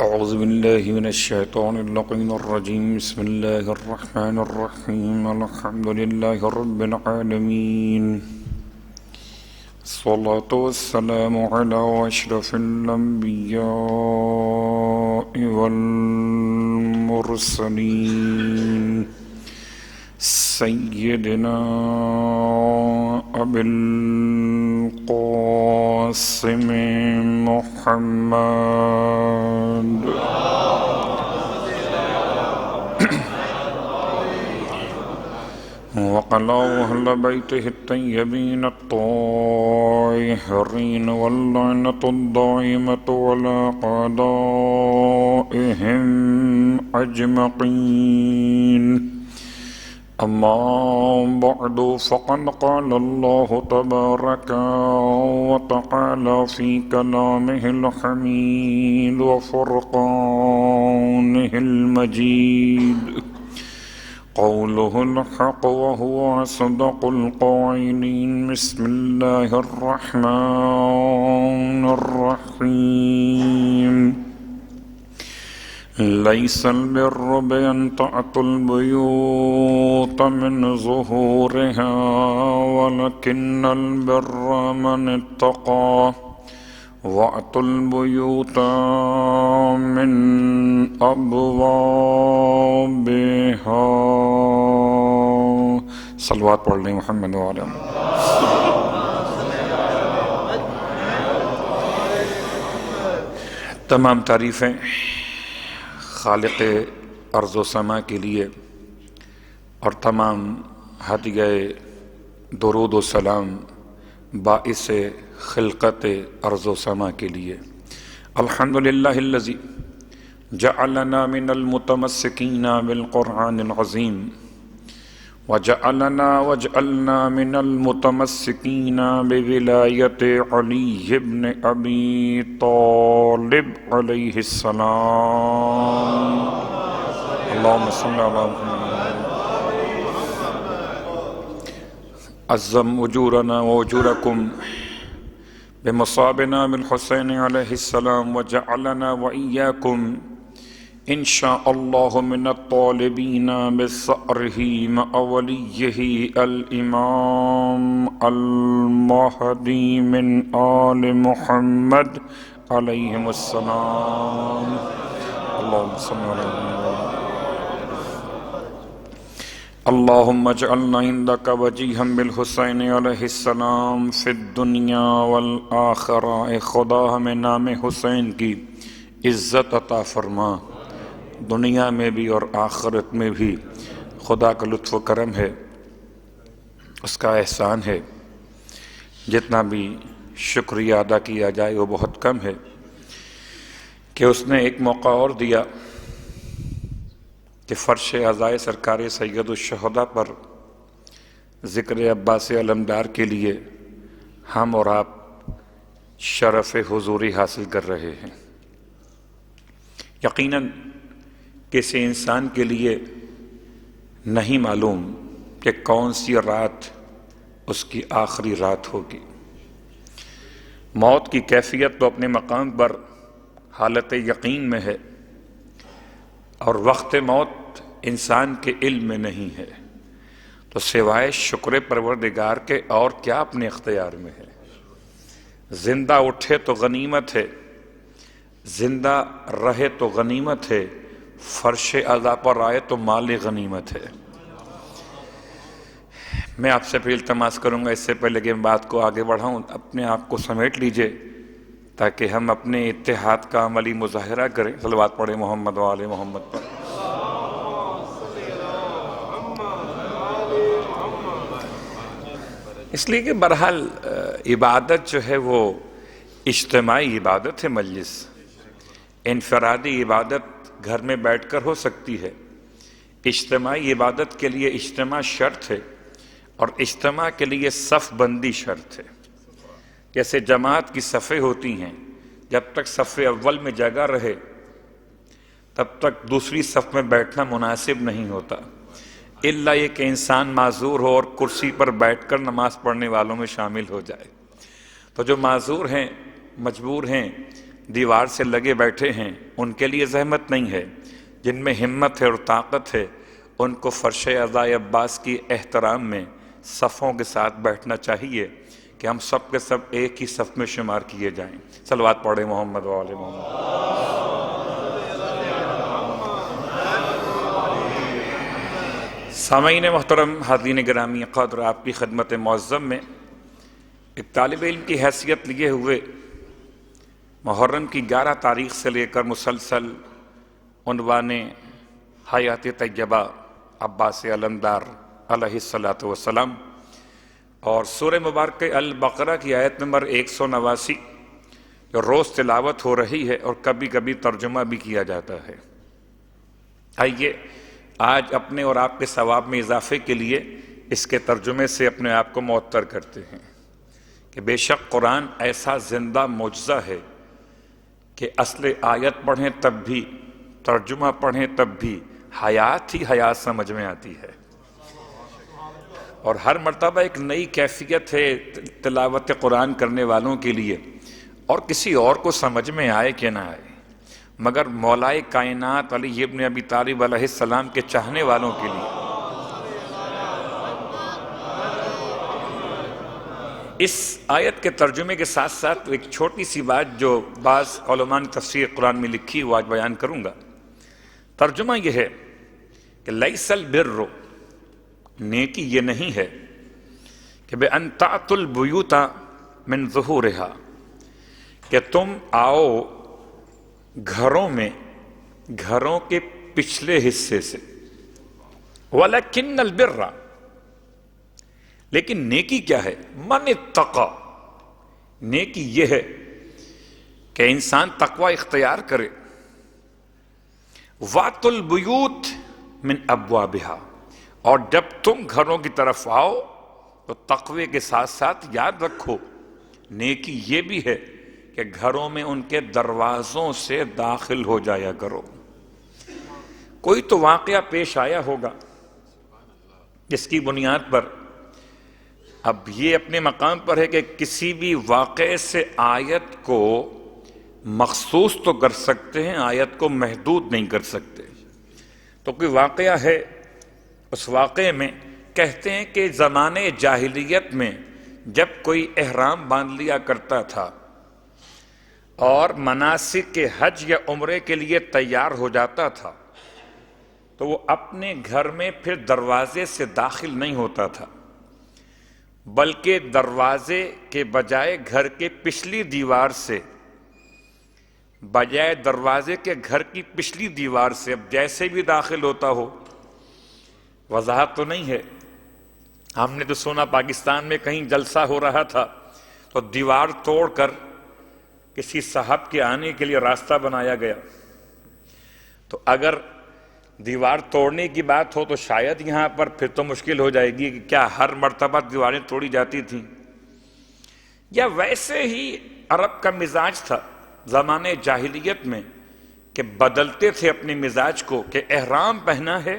أعوذ بالله من الشيطان اللعين الرجيم بسم الله الرحمن الرحيم الحمد لله رب العالمين الصلاة والسلام على أشرف الأنبياء والمرسلين سيدنا أبي القاسم محمد وعلى أهل بيته الطيبين الطاهرين واللعنة الدائمة على أعدائهم أجمعين أما بعد فقد قال الله تبارك وتعالى في كلامه الحميد وفرقانه المجيد قوله الحق وهو أصدق القائلين بسم الله الرحمن الرحيم ليس البر بأن تأتوا البيوت من ظهورها ولكن البر من اتقى وأتوا البيوت من أبوابها صلوات پڑھ لیں محمد وعلیہ تمام تعریفیں خالق ارض و سما کے لیے اور تمام ہدیہ درود و سلام باعث خلقت ارض و سما کے لیے الحمدللہ الذی جعلنا من المتمسکین بالقرآن العظیم واجعلنا من المتمسکین بولایت علی بن ابی طالب علیہ السلام اللہم صلی علی محمد عظم اجورنا واجورکم بمصابنا بالحسین علیہ السلام وجعلنا وإياكم إن شاء الله من الطالبين بثأره مع وليه الإمام المهدي من آل محمد عليهم السلام اللهم صل على محمد اللهم اجعلنا عندك وجيها بالحسين عليه السلام في الدنيا والآخرة اے خدا ہمیں نام حسین کی عزت عطا فرما، دنیا میں بھی اور آخرت میں بھی۔ خدا کا لطف و کرم ہے، اس کا احسان ہے، جتنا بھی شکریہ ادا کیا جائے وہ بہت کم ہے کہ اس نے ایک موقع اور دیا کہ فرش عزائے سرکار سید الشہداء پر ذکر عباس علمدار کے لیے ہم اور آپ شرف حضوری حاصل کر رہے ہیں۔ یقیناً کسی انسان کے لیے نہیں معلوم کہ کون سی رات اس کی آخری رات ہوگی۔ موت کی کیفیت تو اپنے مقام پر حالت یقین میں ہے، اور وقت موت انسان کے علم میں نہیں ہے، تو سوائے شکر پروردگار کے اور کیا اپنے اختیار میں ہے؟ زندہ اٹھے تو غنیمت ہے، زندہ رہے تو غنیمت ہے، فرش عزا پر آئے تو مال غنیمت ہے۔ میں آپ سے پھر التماس کروں گا، اس سے پہلے کہ میں بات کو آگے بڑھاؤں، اپنے آپ کو سمیٹ لیجئے تاکہ ہم اپنے اتحاد کا عملی مظاہرہ کریں۔ صلوات پڑھیں محمد وآل محمد پر۔ اس لیے کہ بہرحال عبادت جو ہے وہ اجتماعی عبادت ہے۔ مجلس انفرادی عبادت گھر میں بیٹھ کر ہو سکتی ہے، اجتماعی عبادت کے لیے اجتماع شرط ہے، اور اجتماع کے لیے صف بندی شرط ہے۔ جیسے جماعت کی صفیں ہوتی ہیں، جب تک صف اول میں جگہ رہے تب تک دوسری صف میں بیٹھنا مناسب نہیں ہوتا، الا یہ کہ انسان معذور ہو اور کرسی پر بیٹھ کر نماز پڑھنے والوں میں شامل ہو جائے۔ تو جو معذور ہیں، مجبور ہیں، دیوار سے لگے بیٹھے ہیں ان کے لیے زحمت نہیں ہے، جن میں ہمت ہے اور طاقت ہے ان کو فرش عزائے عباس کی احترام میں صفوں کے ساتھ بیٹھنا چاہیے کہ ہم سب کے سب ایک ہی صف میں شمار کیے جائیں۔ صلوات پڑھیں محمد و آل محمد۔ سامعین محترم، حاضرین گرامی قدر، آپ کی خدمت معظم میں ایک طالب علم کی حیثیت لیے ہوئے محرم کی 11 تاریخ سے لے کر مسلسل عنوان حیات طیبہ عباس علمدار علیہ الصلاۃ والسلام اور سورہ مبارک البقرہ کی آیت نمبر 189 جو روز تلاوت ہو رہی ہے اور کبھی کبھی ترجمہ بھی کیا جاتا ہے، آئیے آج اپنے اور آپ کے ثواب میں اضافے کے لیے اس کے ترجمے سے اپنے آپ کو معطر کرتے ہیں کہ بے شک قرآن ایسا زندہ معجزہ ہے کہ اصل آیت پڑھیں تب بھی، ترجمہ پڑھیں تب بھی حیات ہی حیات سمجھ میں آتی ہے، اور ہر مرتبہ ایک نئی کیفیت ہے تلاوت قرآن کرنے والوں کے لیے، اور کسی اور کو سمجھ میں آئے کہ نہ آئے مگر مولائے کائنات علی ابن ابی طالب علیہ السلام کے چاہنے والوں کے لیے اس آیت کے ترجمے کے ساتھ ساتھ ایک چھوٹی سی بات جو بعض علماء نے تفسیر قرآن میں لکھی وہ آج بیان کروں گا۔ ترجمہ یہ ہے کہ لیس البر، نیکی یہ نہیں ہے کہ بِأَن تَأْتُوا الْبُيُوتَ مِن ظُهُورِهَا، کہ تم آؤ گھروں میں گھروں کے پچھلے حصے سے، وَلَكِنَّ الْبِرَّ، لیکن نیکی کیا ہے؟ من اتقى، نیکی یہ ہے کہ انسان تقوی اختیار کرے، وَأْتُوا الْبُيُوتَ مِنْ أَبْوَابِهَا، اور جب تم گھروں کی طرف آؤ تو تقوی کے ساتھ ساتھ یاد رکھو نیکی یہ بھی ہے کہ گھروں میں ان کے دروازوں سے داخل ہو جایا کرو۔ کوئی تو واقعہ پیش آیا ہوگا جس کی بنیاد پر اب یہ اپنے مقام پر ہے کہ کسی بھی واقعے سے آیت کو مخصوص تو کر سکتے ہیں، آیت کو محدود نہیں کر سکتے۔ تو کوئی واقعہ ہے، اس واقعے میں کہتے ہیں کہ زمانے جاہلیت میں جب کوئی احرام باندھ لیا کرتا تھا اور مناسک کے حج یا عمرے کے لیے تیار ہو جاتا تھا تو وہ اپنے گھر میں پھر دروازے سے داخل نہیں ہوتا تھا، بلکہ دروازے کے بجائے گھر کے پچھلی دیوار سے، بجائے دروازے کے گھر کی پچھلی دیوار سے، اب جیسے بھی داخل ہوتا ہو، وضاحت تو نہیں ہے، ہم نے تو سنا پاکستان میں کہیں جلسہ ہو رہا تھا تو دیوار توڑ کر کسی صاحب کے آنے کے لیے راستہ بنایا گیا، تو اگر دیوار توڑنے کی بات ہو تو شاید یہاں پر پھر تو مشکل ہو جائے گی کہ کیا ہر مرتبہ دیواریں توڑی جاتی تھیں، یا ویسے ہی عرب کا مزاج تھا زمانے جاہلیت میں کہ بدلتے تھے اپنے مزاج کو کہ احرام پہنا ہے،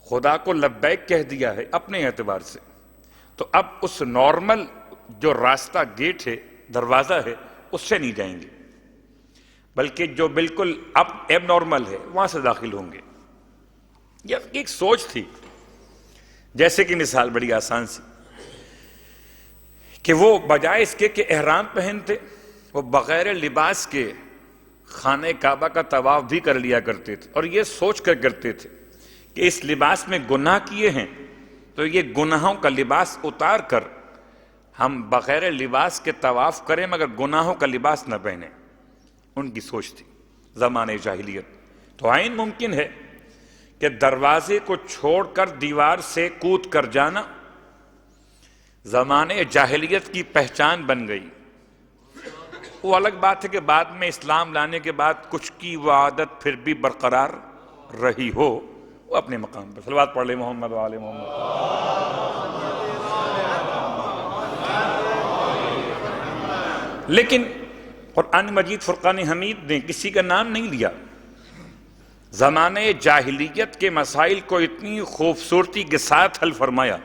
خدا کو لبیک کہہ دیا ہے اپنے اعتبار سے، تو اب اس نارمل جو راستہ گیٹ ہے، دروازہ ہے، اس سے نہیں جائیں گے، بلکہ جو بالکل اب ایب نارمل ہے وہاں سے داخل ہوں گے۔ یہ ایک سوچ تھی، جیسے کہ مثال بڑی آسان سی کہ وہ بجائے اس کے کہ احرام پہنتے، وہ بغیر لباس کے خانہ کعبہ کا طواف بھی کر لیا کرتے تھے، اور یہ سوچ کر کرتے تھے کہ اس لباس میں گناہ کیے ہیں تو یہ گناہوں کا لباس اتار کر ہم بغیر لباس کے طواف کریں مگر گناہوں کا لباس نہ پہنیں۔ ان کی سوچ تھی زمانے جاہلیت۔ تو عین ممکن ہے کہ دروازے کو چھوڑ کر دیوار سے کود کر جانا زمانے جاہلیت کی پہچان بن گئی۔ وہ الگ بات ہے کہ بعد میں اسلام لانے کے بعد کچھ کی وہ عادت پھر بھی برقرار رہی ہو، وہ اپنے مقام پر۔ صلوات پڑھ لیں محمد و آل محمد۔ لیکن قرآن مجید فرقان حمید نے کسی کا نام نہیں لیا، زمانے جاہلیت کے مسائل کو اتنی خوبصورتی کے ساتھ حل فرمایا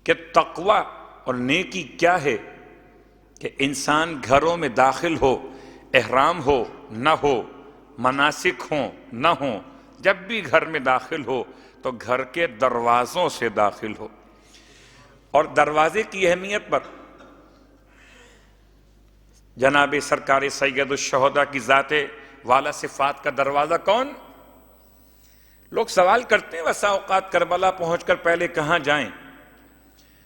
کہ تقوی اور نیکی کیا ہے کہ انسان گھروں میں داخل ہو، احرام ہو نہ ہو، مناسک ہوں نہ ہوں، جب بھی گھر میں داخل ہو تو گھر کے دروازوں سے داخل ہو۔ اور دروازے کی اہمیت پر جناب سرکار سید الشہداء کی ذات والا صفات کا دروازہ کون؟ لوگ سوال کرتے ہیں بسا اوقات کربلا پہنچ کر پہلے کہاں جائیں؟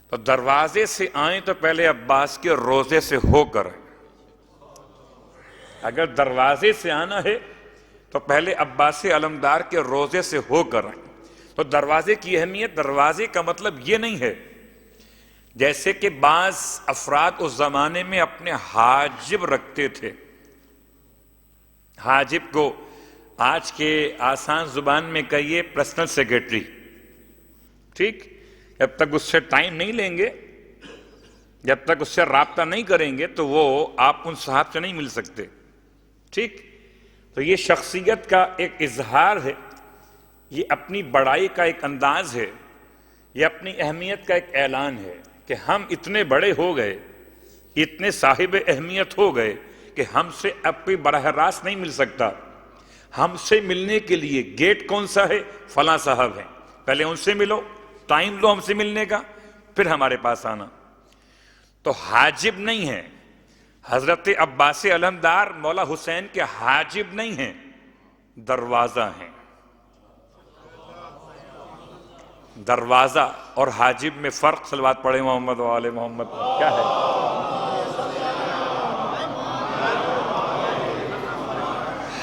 تو دروازے سے آئیں تو پہلے عباس کے روضے سے ہو کر آئیں۔ اگر دروازے سے آنا ہے تو پہلے عباس علمدار کے روضے سے ہو کر آئیں۔ تو دروازے کی اہمیت، دروازے کا مطلب یہ نہیں ہے جیسے کہ بعض افراد اس زمانے میں اپنے حاجب رکھتے تھے۔ حاجب کو آج کے آسان زبان میں کہیے پرسنل سیکرٹری، ٹھیک؟ جب تک اس سے ٹائم نہیں لیں گے، جب تک اس سے رابطہ نہیں کریں گے تو وہ آپ ان صاحب سے نہیں مل سکتے، ٹھیک؟ تو یہ شخصیت کا ایک اظہار ہے، یہ اپنی بڑائی کا ایک انداز ہے، یہ اپنی اہمیت کا ایک اعلان ہے کہ ہم اتنے بڑے ہو گئے، اتنے صاحب اہمیت ہو گئے کہ ہم سے اب کوئی براہ راست نہیں مل سکتا۔ ہم سے ملنے کے لیے گیٹ کون سا ہے؟ فلاں صاحب ہیں، پہلے ان سے ملو، ٹائم لو ہم سے ملنے کا، پھر ہمارے پاس آنا۔ تو حاجب نہیں ہے حضرت عباس علمدار، مولا حسین کے حاجب نہیں ہیں، دروازہ ہیں۔ دروازہ اور حاجب میں فرق، صلوات پڑھیں محمد و آل محمد، کیا ہے؟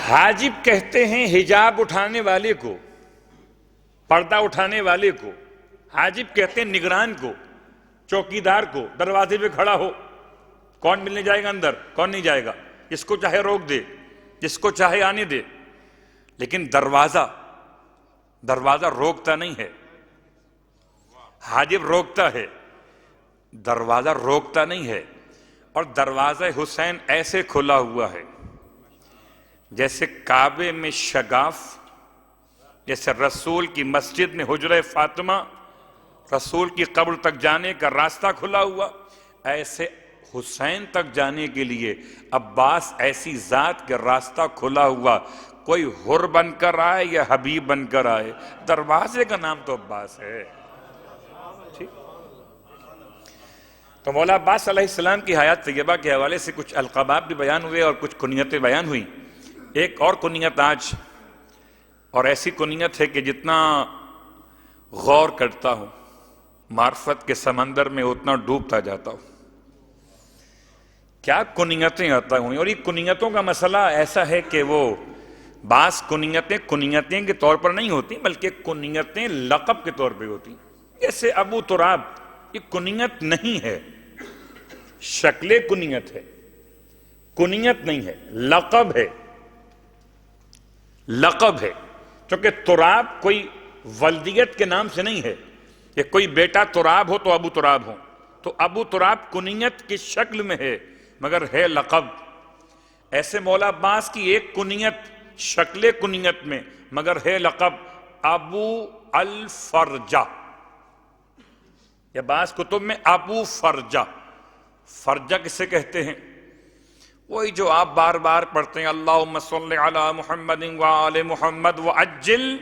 حاجب کہتے ہیں حجاب اٹھانے والے کو، پردہ اٹھانے والے کو۔ حاجب کہتے ہیں نگران کو، چوکیدار کو، دروازے پہ کھڑا ہو، کون ملنے جائے گا اندر، کون نہیں جائے گا، جس کو چاہے روک دے، جس کو چاہے آنے دے۔ لیکن دروازہ روکتا نہیں ہے، حاجب روکتا ہے، دروازہ روکتا نہیں ہے۔ اور دروازہ حسین ایسے کھلا ہوا ہے جیسے کعبے میں شگاف، جیسے رسول کی مسجد میں حجرہ فاطمہ، رسول کی قبر تک جانے کا راستہ کھلا ہوا، ایسے حسین تک جانے کے لیے عباس ایسی ذات کے راستہ کھلا ہوا، کوئی حر بن کر آئے یا حبیب بن کر آئے، دروازے کا نام تو عباس ہے۔ تو مولا عباس علیہ السلام کی حیات طیبہ کے حوالے سے کچھ القابات بھی بیان ہوئے اور کچھ کنیتیں بیان ہوئیں۔ ایک اور کنیت آج، اور ایسی کنیت ہے کہ جتنا غور کرتا ہوں معرفت کے سمندر میں اتنا ڈوبتا جاتا ہوں۔ کیا کنیتیں آتا ہوں، اور یہ کنیتوں کا مسئلہ ایسا ہے کہ وہ بعض کنیتیں کے طور پر نہیں ہوتی، بلکہ کنیتیں لقب کے طور پہ ہوتی۔ جیسے ابو تراب، یہ کنیت نہیں ہے، شکل کنیت ہے، کنیت نہیں ہے، لقب ہے، لقب ہے۔ چونکہ تراب کوئی ولدیت کے نام سے نہیں ہے کہ کوئی بیٹا تراب ہو تو ابو تراب ہو، تو ابو تراب کنیت کی شکل میں ہے مگر ہے لقب۔ ایسے مولا عباس کی ایک کنیت شکل کنیت میں مگر ہے لقب، ابو الفرجہ، یا بعض کتب میں ابو فرجہ۔ فرجہ کسے کہتے ہیں؟ وہی جو آپ بار بار پڑھتے ہیں، اللہم صلی علی محمد وآل محمد وعجل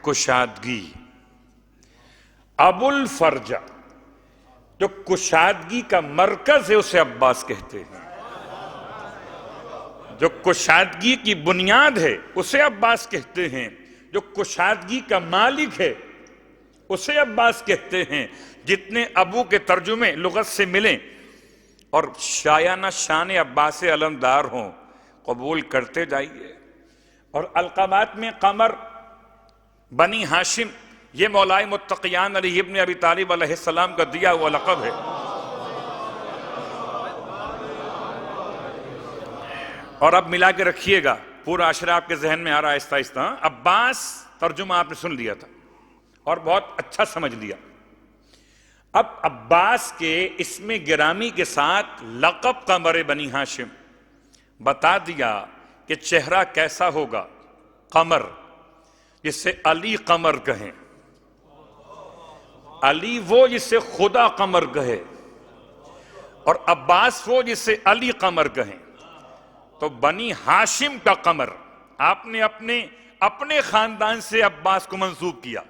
کشادگی۔ ابو الفرجہ جو کشادگی کا مرکز ہے اسے عباس کہتے ہیں، جو کشادگی کی بنیاد ہے اسے عباس کہتے ہیں، جو کشادگی کا مالک ہے اسے عباس کہتے ہیں۔ جتنے ابو کے ترجمے لغت سے ملیں اور شایانہ شان عباس علمدار ہوں، قبول کرتے جائیے۔ اور القابات میں قمر، بنی ہاشم، یہ مولائے متقیان علی ابن ابی طالب علیہ السلام کا دیا ہوا لقب ہے۔ اور اب ملا کے رکھیے گا، پورا عشرہ آپ کے ذہن میں آ رہا ہے آہستہ آہستہ۔ عباس ترجمہ آپ نے سن لیا تھا اور بہت اچھا سمجھ لیا۔ اب عباس کے اسم گرامی کے ساتھ لقب قمر بنی ہاشم بتا دیا کہ چہرہ کیسا ہوگا، قمر، جسے علی قمر کہیں، علی وہ جسے خدا قمر کہے، اور عباس وہ جسے علی قمر کہیں، تو بنی ہاشم کا قمر آپ نے اپنے خاندان سے عباس کو منسوب کیا،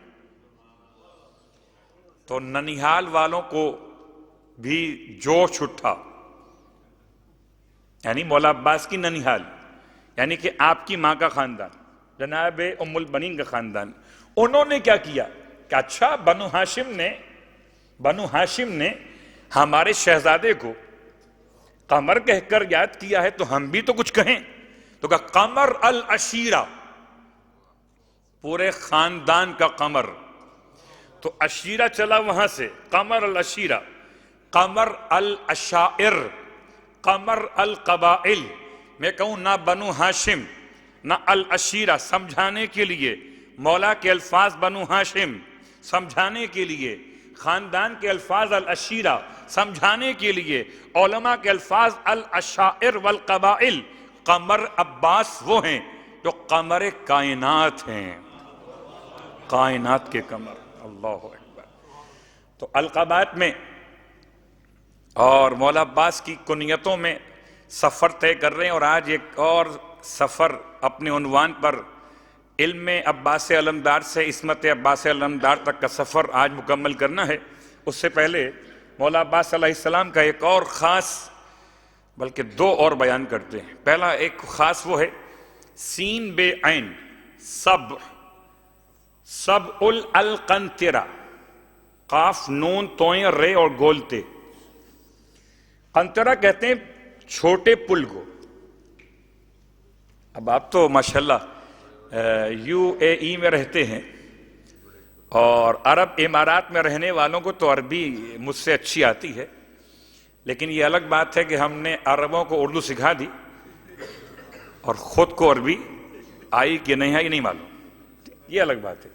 تو ننیہال والوں کو بھی جوش اٹھا، یعنی مولا عباس کی ننیہال، یعنی کہ آپ کی ماں کا خاندان، جناب ام البنین کا خاندان، انہوں نے کیا کیا کہ اچھا بنو ہاشم نے ہمارے شہزادے کو قمر کہہ کر یاد کیا ہے، تو ہم بھی تو کچھ کہیں، تو کہا قمر العشیرہ، پورے خاندان کا قمر، تو عشیرہ چلا وہاں سے، قمر العشیرہ، قمر العشائر، قمر القبائل، میں کہوں نہ بنو ہاشم نہ العشیرہ، سمجھانے کے لیے مولا کے الفاظ بنو ہاشم، سمجھانے کے لیے خاندان کے الفاظ العشیرہ، سمجھانے کے لیے علماء کے الفاظ العشائر والقبائل۔ قمر عباس وہ ہیں جو قمر کائنات ہیں، کائنات کے قمر، اللہ اکبر۔ تو القابات میں اور مولا عباس کی کنیتوں میں سفر طے کر رہے ہیں، اور آج ایک اور سفر اپنے عنوان پر علم عباس علمدار سے عصمت عباس علمدار تک کا سفر آج مکمل کرنا ہے۔ اس سے پہلے مولا عباس علیہ السلام کا ایک اور خاص، بلکہ دو اور بیان کرتے ہیں۔ پہلا ایک خاص وہ ہے سین بے عین، سبع القنطرہ، قاف نون توئیں رے اور گولتے، قنطرہ کہتے ہیں چھوٹے پل کو۔ اب آپ تو ماشاءاللہ یو اے ای میں رہتے ہیں، اور عرب امارات میں رہنے والوں کو تو عربی مجھ سے اچھی آتی ہے، لیکن یہ الگ بات ہے کہ ہم نے عربوں کو اردو سکھا دی اور خود کو عربی آئی کہ نہیں آئی نہیں معلوم، یہ الگ بات ہے۔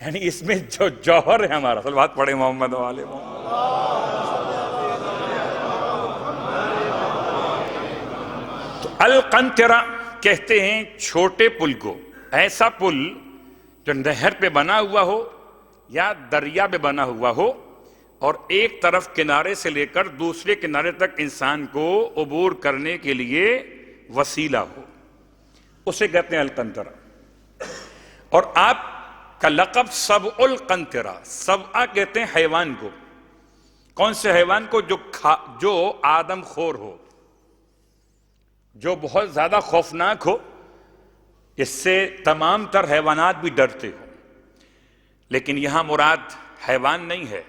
یعنی اس میں جو جوہر ہے ہمارا، صلوات پڑھے محمد و آل محمد۔ تو القنطرہ کہتے ہیں چھوٹے پل کو، ایسا پل جو نہر پہ بنا ہوا ہو یا دریا پہ بنا ہوا ہو، اور ایک طرف کنارے سے لے کر دوسرے کنارے تک انسان کو عبور کرنے کے لیے وسیلہ ہو، اسے کہتے ہیں القنطرہ۔ اور آپ کا لقب سبع القنطرہ، سبع کہتے ہیں حیوان کو، کون سے حیوان کو؟ جو آدم خور ہو، جو بہت زیادہ خوفناک ہو، اس سے تمام تر حیوانات بھی ڈرتے ہو۔ لیکن یہاں مراد حیوان نہیں ہے،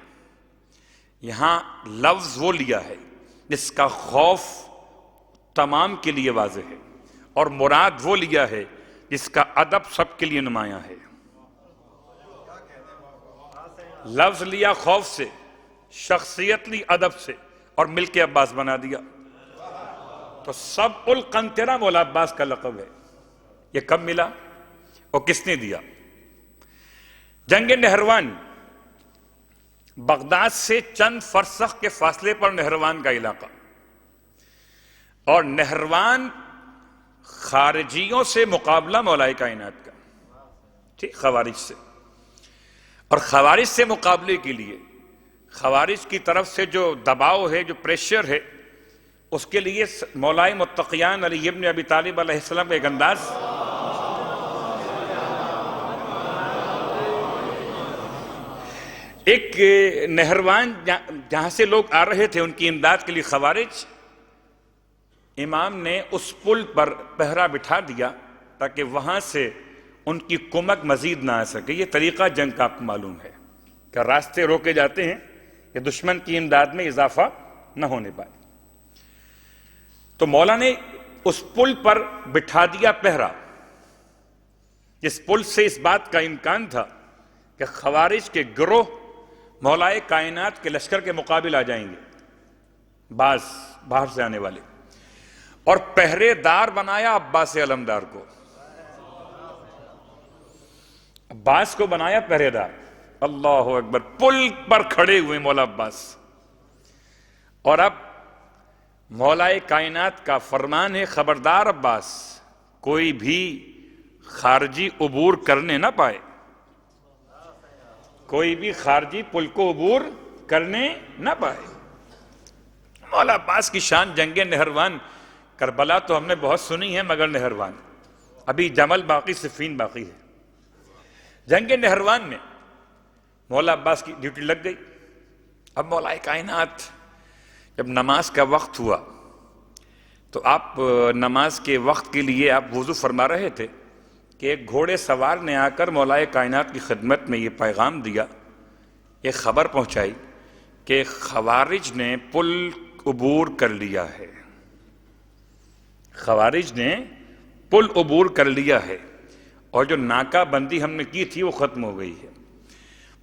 یہاں لفظ وہ لیا ہے جس کا خوف تمام کے لیے واضح ہے، اور مراد وہ لیا ہے جس کا ادب سب کے لیے نمایاں ہے۔ لفظ لیا خوف سے، شخصیت لی ادب سے، اور مل کے عباس بنا دیا۔ تو سبع القنطرہ مولا عباس کا لقب ہے۔ یہ کب ملا اور کس نے دیا؟ جنگ نہروان، بغداد سے چند فرسخ کے فاصلے پر نہروان کا علاقہ، اور نہروان خارجیوں سے مقابلہ مولا کائنات کا، ٹھیک، خوارج سے، اور خوارج سے مقابلے کے لیے خوارج کی طرف سے جو دباؤ ہے، جو پریشر ہے، اس کے لیے مولا متقیان علی ابن ابی طالب علیہ السلام کا ایک انداز، ایک نہروان جہاں سے لوگ آ رہے تھے ان کی امداد کے لیے خوارج، امام نے اس پل پر پہرا بٹھا دیا تاکہ وہاں سے ان کی کمک مزید نہ آ سکے۔ یہ طریقہ جنگ کا آپ کو معلوم ہے کہ راستے روکے جاتے ہیں کہ دشمن کی امداد میں اضافہ نہ ہونے پائے۔ تو مولا نے اس پل پر بٹھا دیا پہرا، جس پل سے اس بات کا امکان تھا کہ خوارج کے گروہ مولا کائنات کے لشکر کے مقابل آ جائیں گے، بعض باہر سے آنے والے، اور پہرے دار بنایا عباس علمدار کو، عباس کو بنایا پہرے دار۔ اللہ اکبر، پل پر کھڑے ہوئے مولا عباس، اور اب مولا کائنات کا فرمان ہے، خبردار عباس، کوئی بھی خارجی عبور کرنے نہ پائے، کوئی بھی خارجی پل کو عبور کرنے نہ پائے۔ مولا عباس کی شان جنگ نہروان، کربلا تو ہم نے بہت سنی ہے مگر نہروان، ابھی جمل باقی، صفین باقی ہے۔ جنگ نہروان میں مولا عباس کی ڈیوٹی لگ گئی۔ اب مولا کائنات جب نماز کا وقت ہوا تو آپ نماز کے وقت کے لیے آپ وضو فرما رہے تھے کہ ایک گھوڑے سوار نے آ کر مولا کائنات کی خدمت میں یہ پیغام دیا، یہ خبر پہنچائی کہ خوارج نے پل عبور کر لیا ہے، خوارج نے پل عبور کر لیا ہے، اور جو ناکہ بندی ہم نے کی تھی وہ ختم ہو گئی ہے۔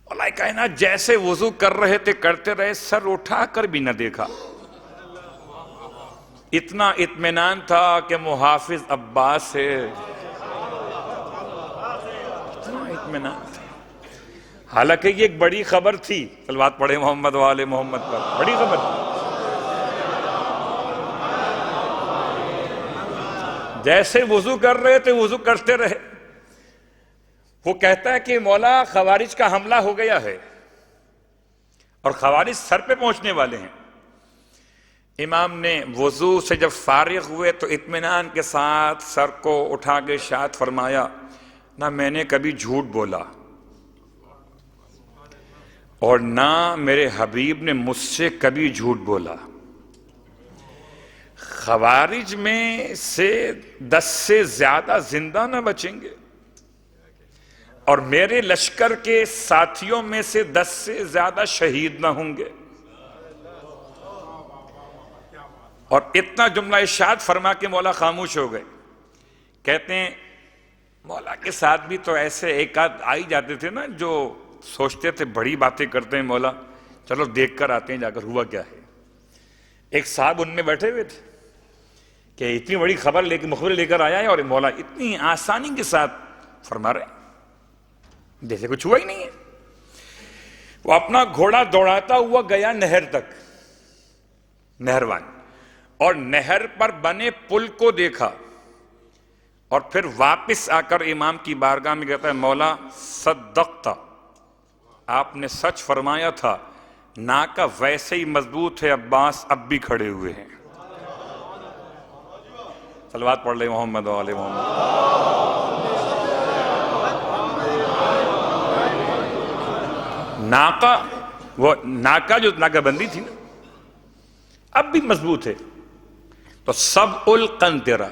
مولا کائنات جیسے وضو کر رہے تھے کرتے رہے، سر اٹھا کر بھی نہ دیکھا۔ اتنا اطمینان تھا کہ محافظ عباس ہے، اتنا اطمینان تھا۔ حالانکہ یہ ایک بڑی خبر تھی، صلوات پڑھے محمد و آل محمد پر، بڑی خبر تھی۔ جیسے وضو کر رہے تھے وضو کرتے رہے۔ وہ کہتا ہے کہ مولا خوارج کا حملہ ہو گیا ہے اور خوارج سر پہ پہنچنے والے ہیں۔ امام نے وضو سے جب فارغ ہوئے تو اطمینان کے ساتھ سر کو اٹھا کے ارشاد فرمایا، نہ میں نے کبھی جھوٹ بولا اور نہ میرے حبیب نے مجھ سے کبھی جھوٹ بولا۔ خوارج میں سے 10 سے زیادہ زندہ نہ بچیں گے اور میرے لشکر کے ساتھیوں میں سے 10 سے زیادہ شہید نہ ہوں گے۔ اور اتنا جملہ ارشاد فرما کے مولا خاموش ہو گئے۔ کہتے ہیں مولا کے ساتھ بھی تو ایسے ایک آدھ آئی جاتے تھے نا جو سوچتے تھے بڑی باتیں کرتے ہیں مولا، چلو دیکھ کر آتے ہیں جا کر ہوا کیا ہے۔ ایک صاحب ان میں بیٹھے ہوئے تھے کہ اتنی بڑی خبر لے کے مخبر لے کر آیا ہے اور مولا اتنی آسانی کے ساتھ فرما رہے ہیں جیسے کچھ ہوا ہی نہیں ہے۔ وہ اپنا گھوڑا دوڑاتا ہوا گیا نہر تک، نہروان، اور نہر پر بنے پل کو دیکھا اور پھر واپس آ کر امام کی بارگاہ میں کہتا ہے، مولا صدقتا، آپ نے سچ فرمایا تھا، ناکہ ویسے ہی مضبوط ہے، عباس اب بھی کھڑے ہوئے ہیں۔ صلوات پڑھ لے محمد و آل محمد۔ ناکہ جو ناکہ بندی تھی نا اب بھی مضبوط ہے۔ تو سب القنطرہ،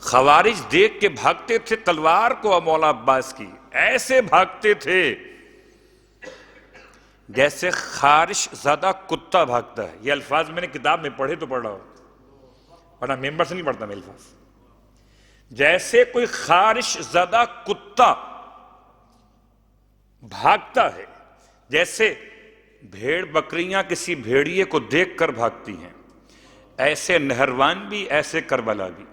خوارج دیکھ کے بھاگتے تھے تلوار کو مولا عباس کی، ایسے بھاگتے تھے جیسے خارش زدہ کتا بھاگتا ہے۔ یہ الفاظ میں نے کتاب میں پڑھے تو پڑھ رہا ہوں، ورنہ ممبر سے نہیں پڑھتا میں الفاظ۔ جیسے کوئی خارش زدہ کتا بھاگتا ہے، جیسے بھیڑ بکریاں کسی بھیڑیے کو دیکھ کر بھاگتی ہیں، ایسے نہروان بھی، ایسے کربلا بھی۔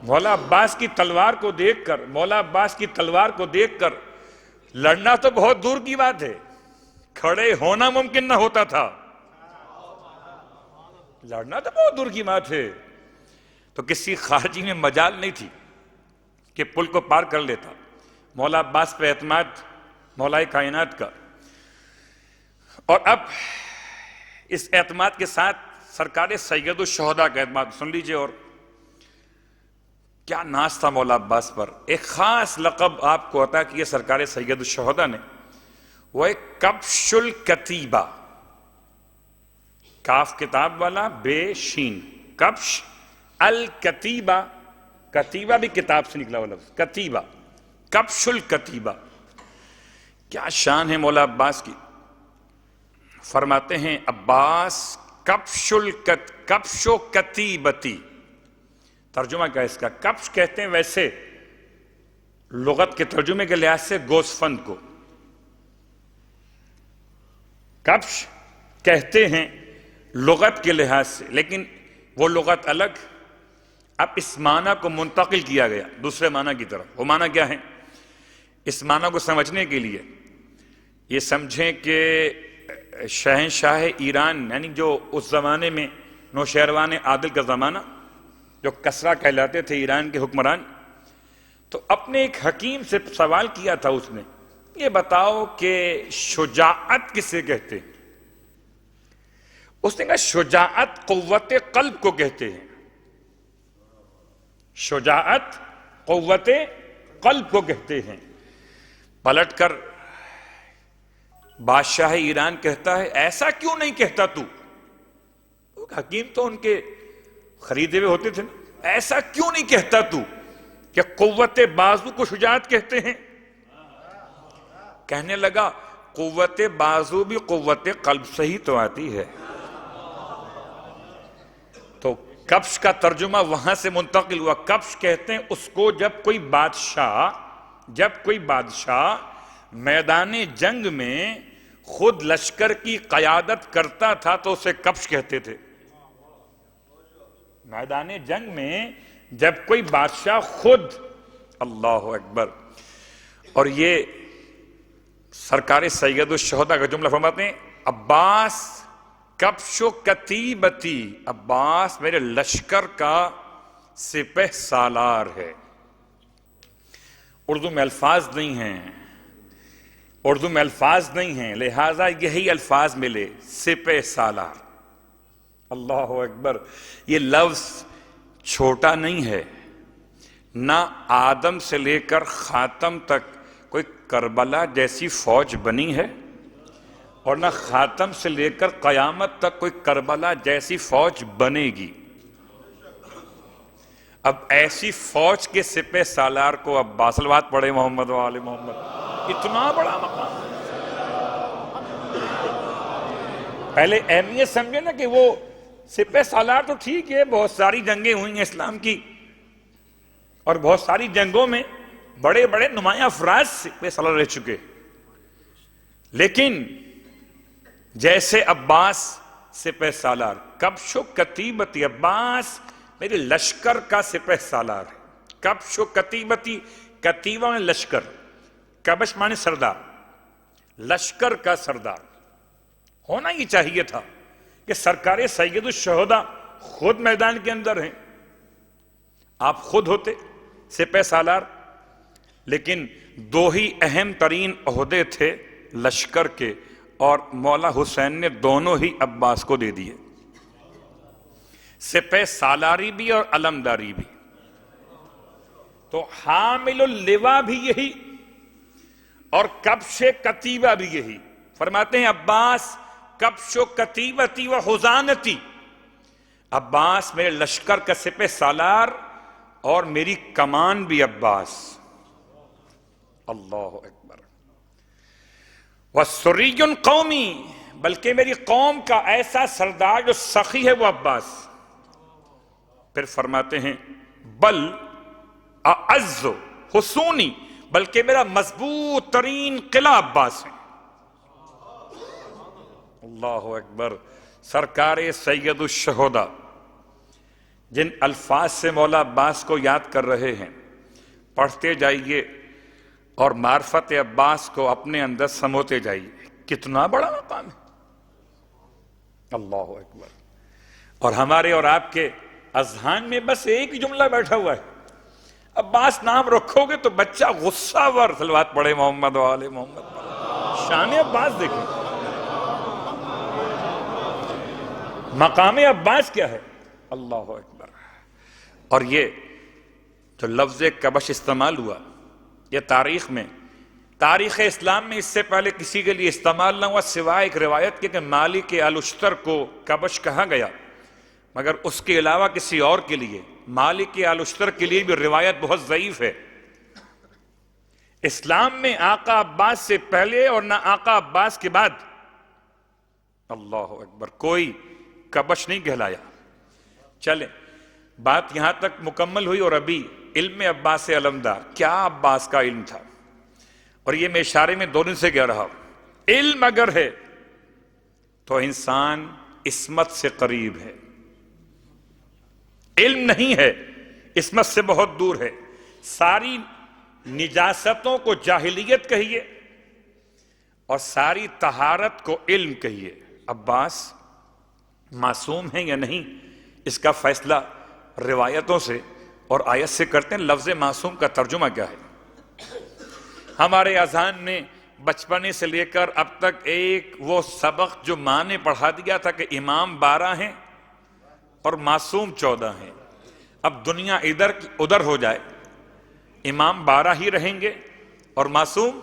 مولا عباس کی تلوار کو دیکھ کر، مولا عباس کی تلوار کو دیکھ کر لڑنا تو بہت دور کی بات ہے، کھڑے ہونا ممکن نہ ہوتا تھا، لڑنا تو بہت دور کی بات ہے۔ تو کسی خارجی میں مجال نہیں تھی کہ پل کو پار کر لیتا۔ مولا عباس پہ اعتماد مولا کائنات کا، اور اب اس اعتماد کے ساتھ سرکار سید الشہداء کا اعتماد سن لیجئے۔ اور کیا ناز تھا مولا عباس پر، ایک خاص لقب آپ کو عطا کیا سرکار سید الشہداء نے، وہ ایک کبش الکتیبہ، کاف کتاب والا بے شین، کبش الکتیبہ، کتیبہ بھی کتاب سے نکلا ہوا لفظ، کتیبہ، کبش الکتیبہ۔ کیا شان ہے مولا عباس کی۔ فرماتے ہیں عباس کبش و کتیبتی، ترجمہ کیا ہے اس کا؟ کبش کہتے ہیں ویسے لغت کے ترجمے کے لحاظ سے گوسفند کو، کبش کہتے ہیں لغت کے لحاظ سے، لیکن وہ لغت الگ، اب اس معنی کو منتقل کیا گیا دوسرے معنی کی طرف۔ وہ معنی کیا ہے؟ اس معنی کو سمجھنے کے لیے یہ سمجھیں کہ شہنشاہ ایران، یعنی جو اس زمانے میں نوشیروان عادل کا زمانہ، جو کسریٰ کہلاتے تھے ایران کے حکمران، تو اپنے ایک حکیم سے سوال کیا تھا اس نے، یہ بتاؤ کہ شجاعت کسے کہتے ہیں؟ اس نے کہا شجاعت قوت قلب کو کہتے ہیں، شجاعت قوت قلب کو کہتے ہیں۔ پلٹ کر بادشاہ ایران کہتا ہے ایسا کیوں نہیں کہتا تو؟ حکیم تو ان کے خریدے ہوئے ہوتے تھے نا، ایسا کیوں نہیں کہتا تو کہ قوت بازو کو شجاعت کہتے ہیں؟ کہنے لگا قوت بازو بھی قوت قلب سے ہی تو آتی ہے۔ تو کبش کا ترجمہ وہاں سے منتقل ہوا۔ کبش کہتے ہیں اس کو جب کوئی بادشاہ میدان جنگ میں خود لشکر کی قیادت کرتا تھا تو اسے کبش کہتے تھے۔ میدان جنگ میں جب کوئی بادشاہ خود، اللہ اکبر، اور یہ سرکار سید الشہداء کا جملہ فرماتے ہیں عباس کبش و کتیبتی، عباس میرے لشکر کا سپہ سالار ہے۔ اردو میں الفاظ نہیں ہیں، لہذا یہی الفاظ ملے، سپہ سالار۔ اللہ اکبر، یہ لفظ چھوٹا نہیں ہے، نہ آدم سے لے کر خاتم تک کوئی کربلا جیسی فوج بنی ہے، اور نہ خاتم سے لے کر قیامت تک کوئی کربلا جیسی فوج بنے گی۔ اب ایسی فوج کے سپہ سالار کو اب باصلوات پڑھے محمد و آل محمد، اتنا بڑا مقام۔ پہلے اہمیت سمجھے نا کہ وہ سپہ سالار تو ٹھیک ہے، بہت ساری جنگیں ہوئی ہیں اسلام کی، اور بہت ساری جنگوں میں بڑے بڑے نمایاں افراد سپہ سالار رہ چکے، لیکن جیسے عباس سپہ سالار، کبش و کتیبتی، عباس میرے لشکر کا سپہ سالار ہے۔ کبش و کتیبتی، کتیبہ میں لشکر، کبش مانے سردار، لشکر کا سردار ہونا ہی چاہیے تھا کہ سرکار سید الشہداء خود میدان کے اندر ہیں، آپ خود ہوتے سپہ سالار۔ لیکن دو ہی اہم ترین عہدے تھے لشکر کے، اور مولا حسین نے دونوں ہی عباس کو دے دیے، سپہ سالاری بھی اور علمداری بھی۔ تو حامل اللواء بھی یہی اور کبش کتیبہ بھی یہی۔ فرماتے ہیں عباس کبش و کتیبتی و خزانتی، عباس میرے لشکر کا سپہ سالار اور میری کمان بھی عباس۔ اللہ اکبر۔ وَسُرِّيٌّ قومی، بلکہ میری قوم کا ایسا سردار جو سخی ہے وہ عباس۔ پھر فرماتے ہیں بل اعز حصونی، بلکہ میرا مضبوط ترین قلعہ عباس ہے۔ اللہ اکبر۔ سرکار سید الشہداء جن الفاظ سے مولا عباس کو یاد کر رہے ہیں، پڑھتے جائیے اور معرفت عباس کو اپنے اندر سموتے جائیے، کتنا بڑا مقام ہے۔ اللہ اکبر۔ اور ہمارے اور آپ کے اذہان میں بس ایک ہی جملہ بیٹھا ہوا ہے، عباس نام رکھو گے تو بچہ غصہ ور، صلوات پڑھے محمد و آل محمد۔ شان عباس دیکھیں، مقام عباس کیا ہے۔ اللہ اکبر۔ اور یہ جو لفظ کبش استعمال ہوا، یہ تاریخ اسلام میں اس سے پہلے کسی کے لیے استعمال نہ ہوا سوائے ایک روایت کے کہ مالک آلشتر کو کبش کہا گیا، مگر اس کے علاوہ کسی اور کے لیے، مالک آلشتر کے لیے بھی روایت بہت ضعیف ہے۔ اسلام میں آقا عباس سے پہلے اور نہ آقا عباس کے بعد، اللہ اکبر، کوئی کبش نہیں کہلایا۔ چلیں بات یہاں تک مکمل ہوئی، اور ابھی علم عباس علمدار، کیا عباس کا علم تھا، اور یہ میں اشارے میں دو دن سے کہہ رہا ہوں، علم اگر ہے تو انسان عصمت سے قریب ہے، علم نہیں ہے عصمت سے بہت دور ہے۔ ساری نجاستوں کو جاہلیت کہیے اور ساری طہارت کو علم کہیے۔ عباس معصوم ہیں یا نہیں، اس کا فیصلہ روایتوں سے اور آیت سے کرتے ہیں۔ لفظ معصوم کا ترجمہ کیا ہے؟ ہمارے اذہان میں بچپنے سے لے کر اب تک ایک وہ سبق جو ماں نے پڑھا دیا تھا کہ امام 12 ہیں اور معصوم 14 ہیں، اب دنیا ادھر کی ادھر ہو جائے، امام 12 ہی رہیں گے اور معصوم،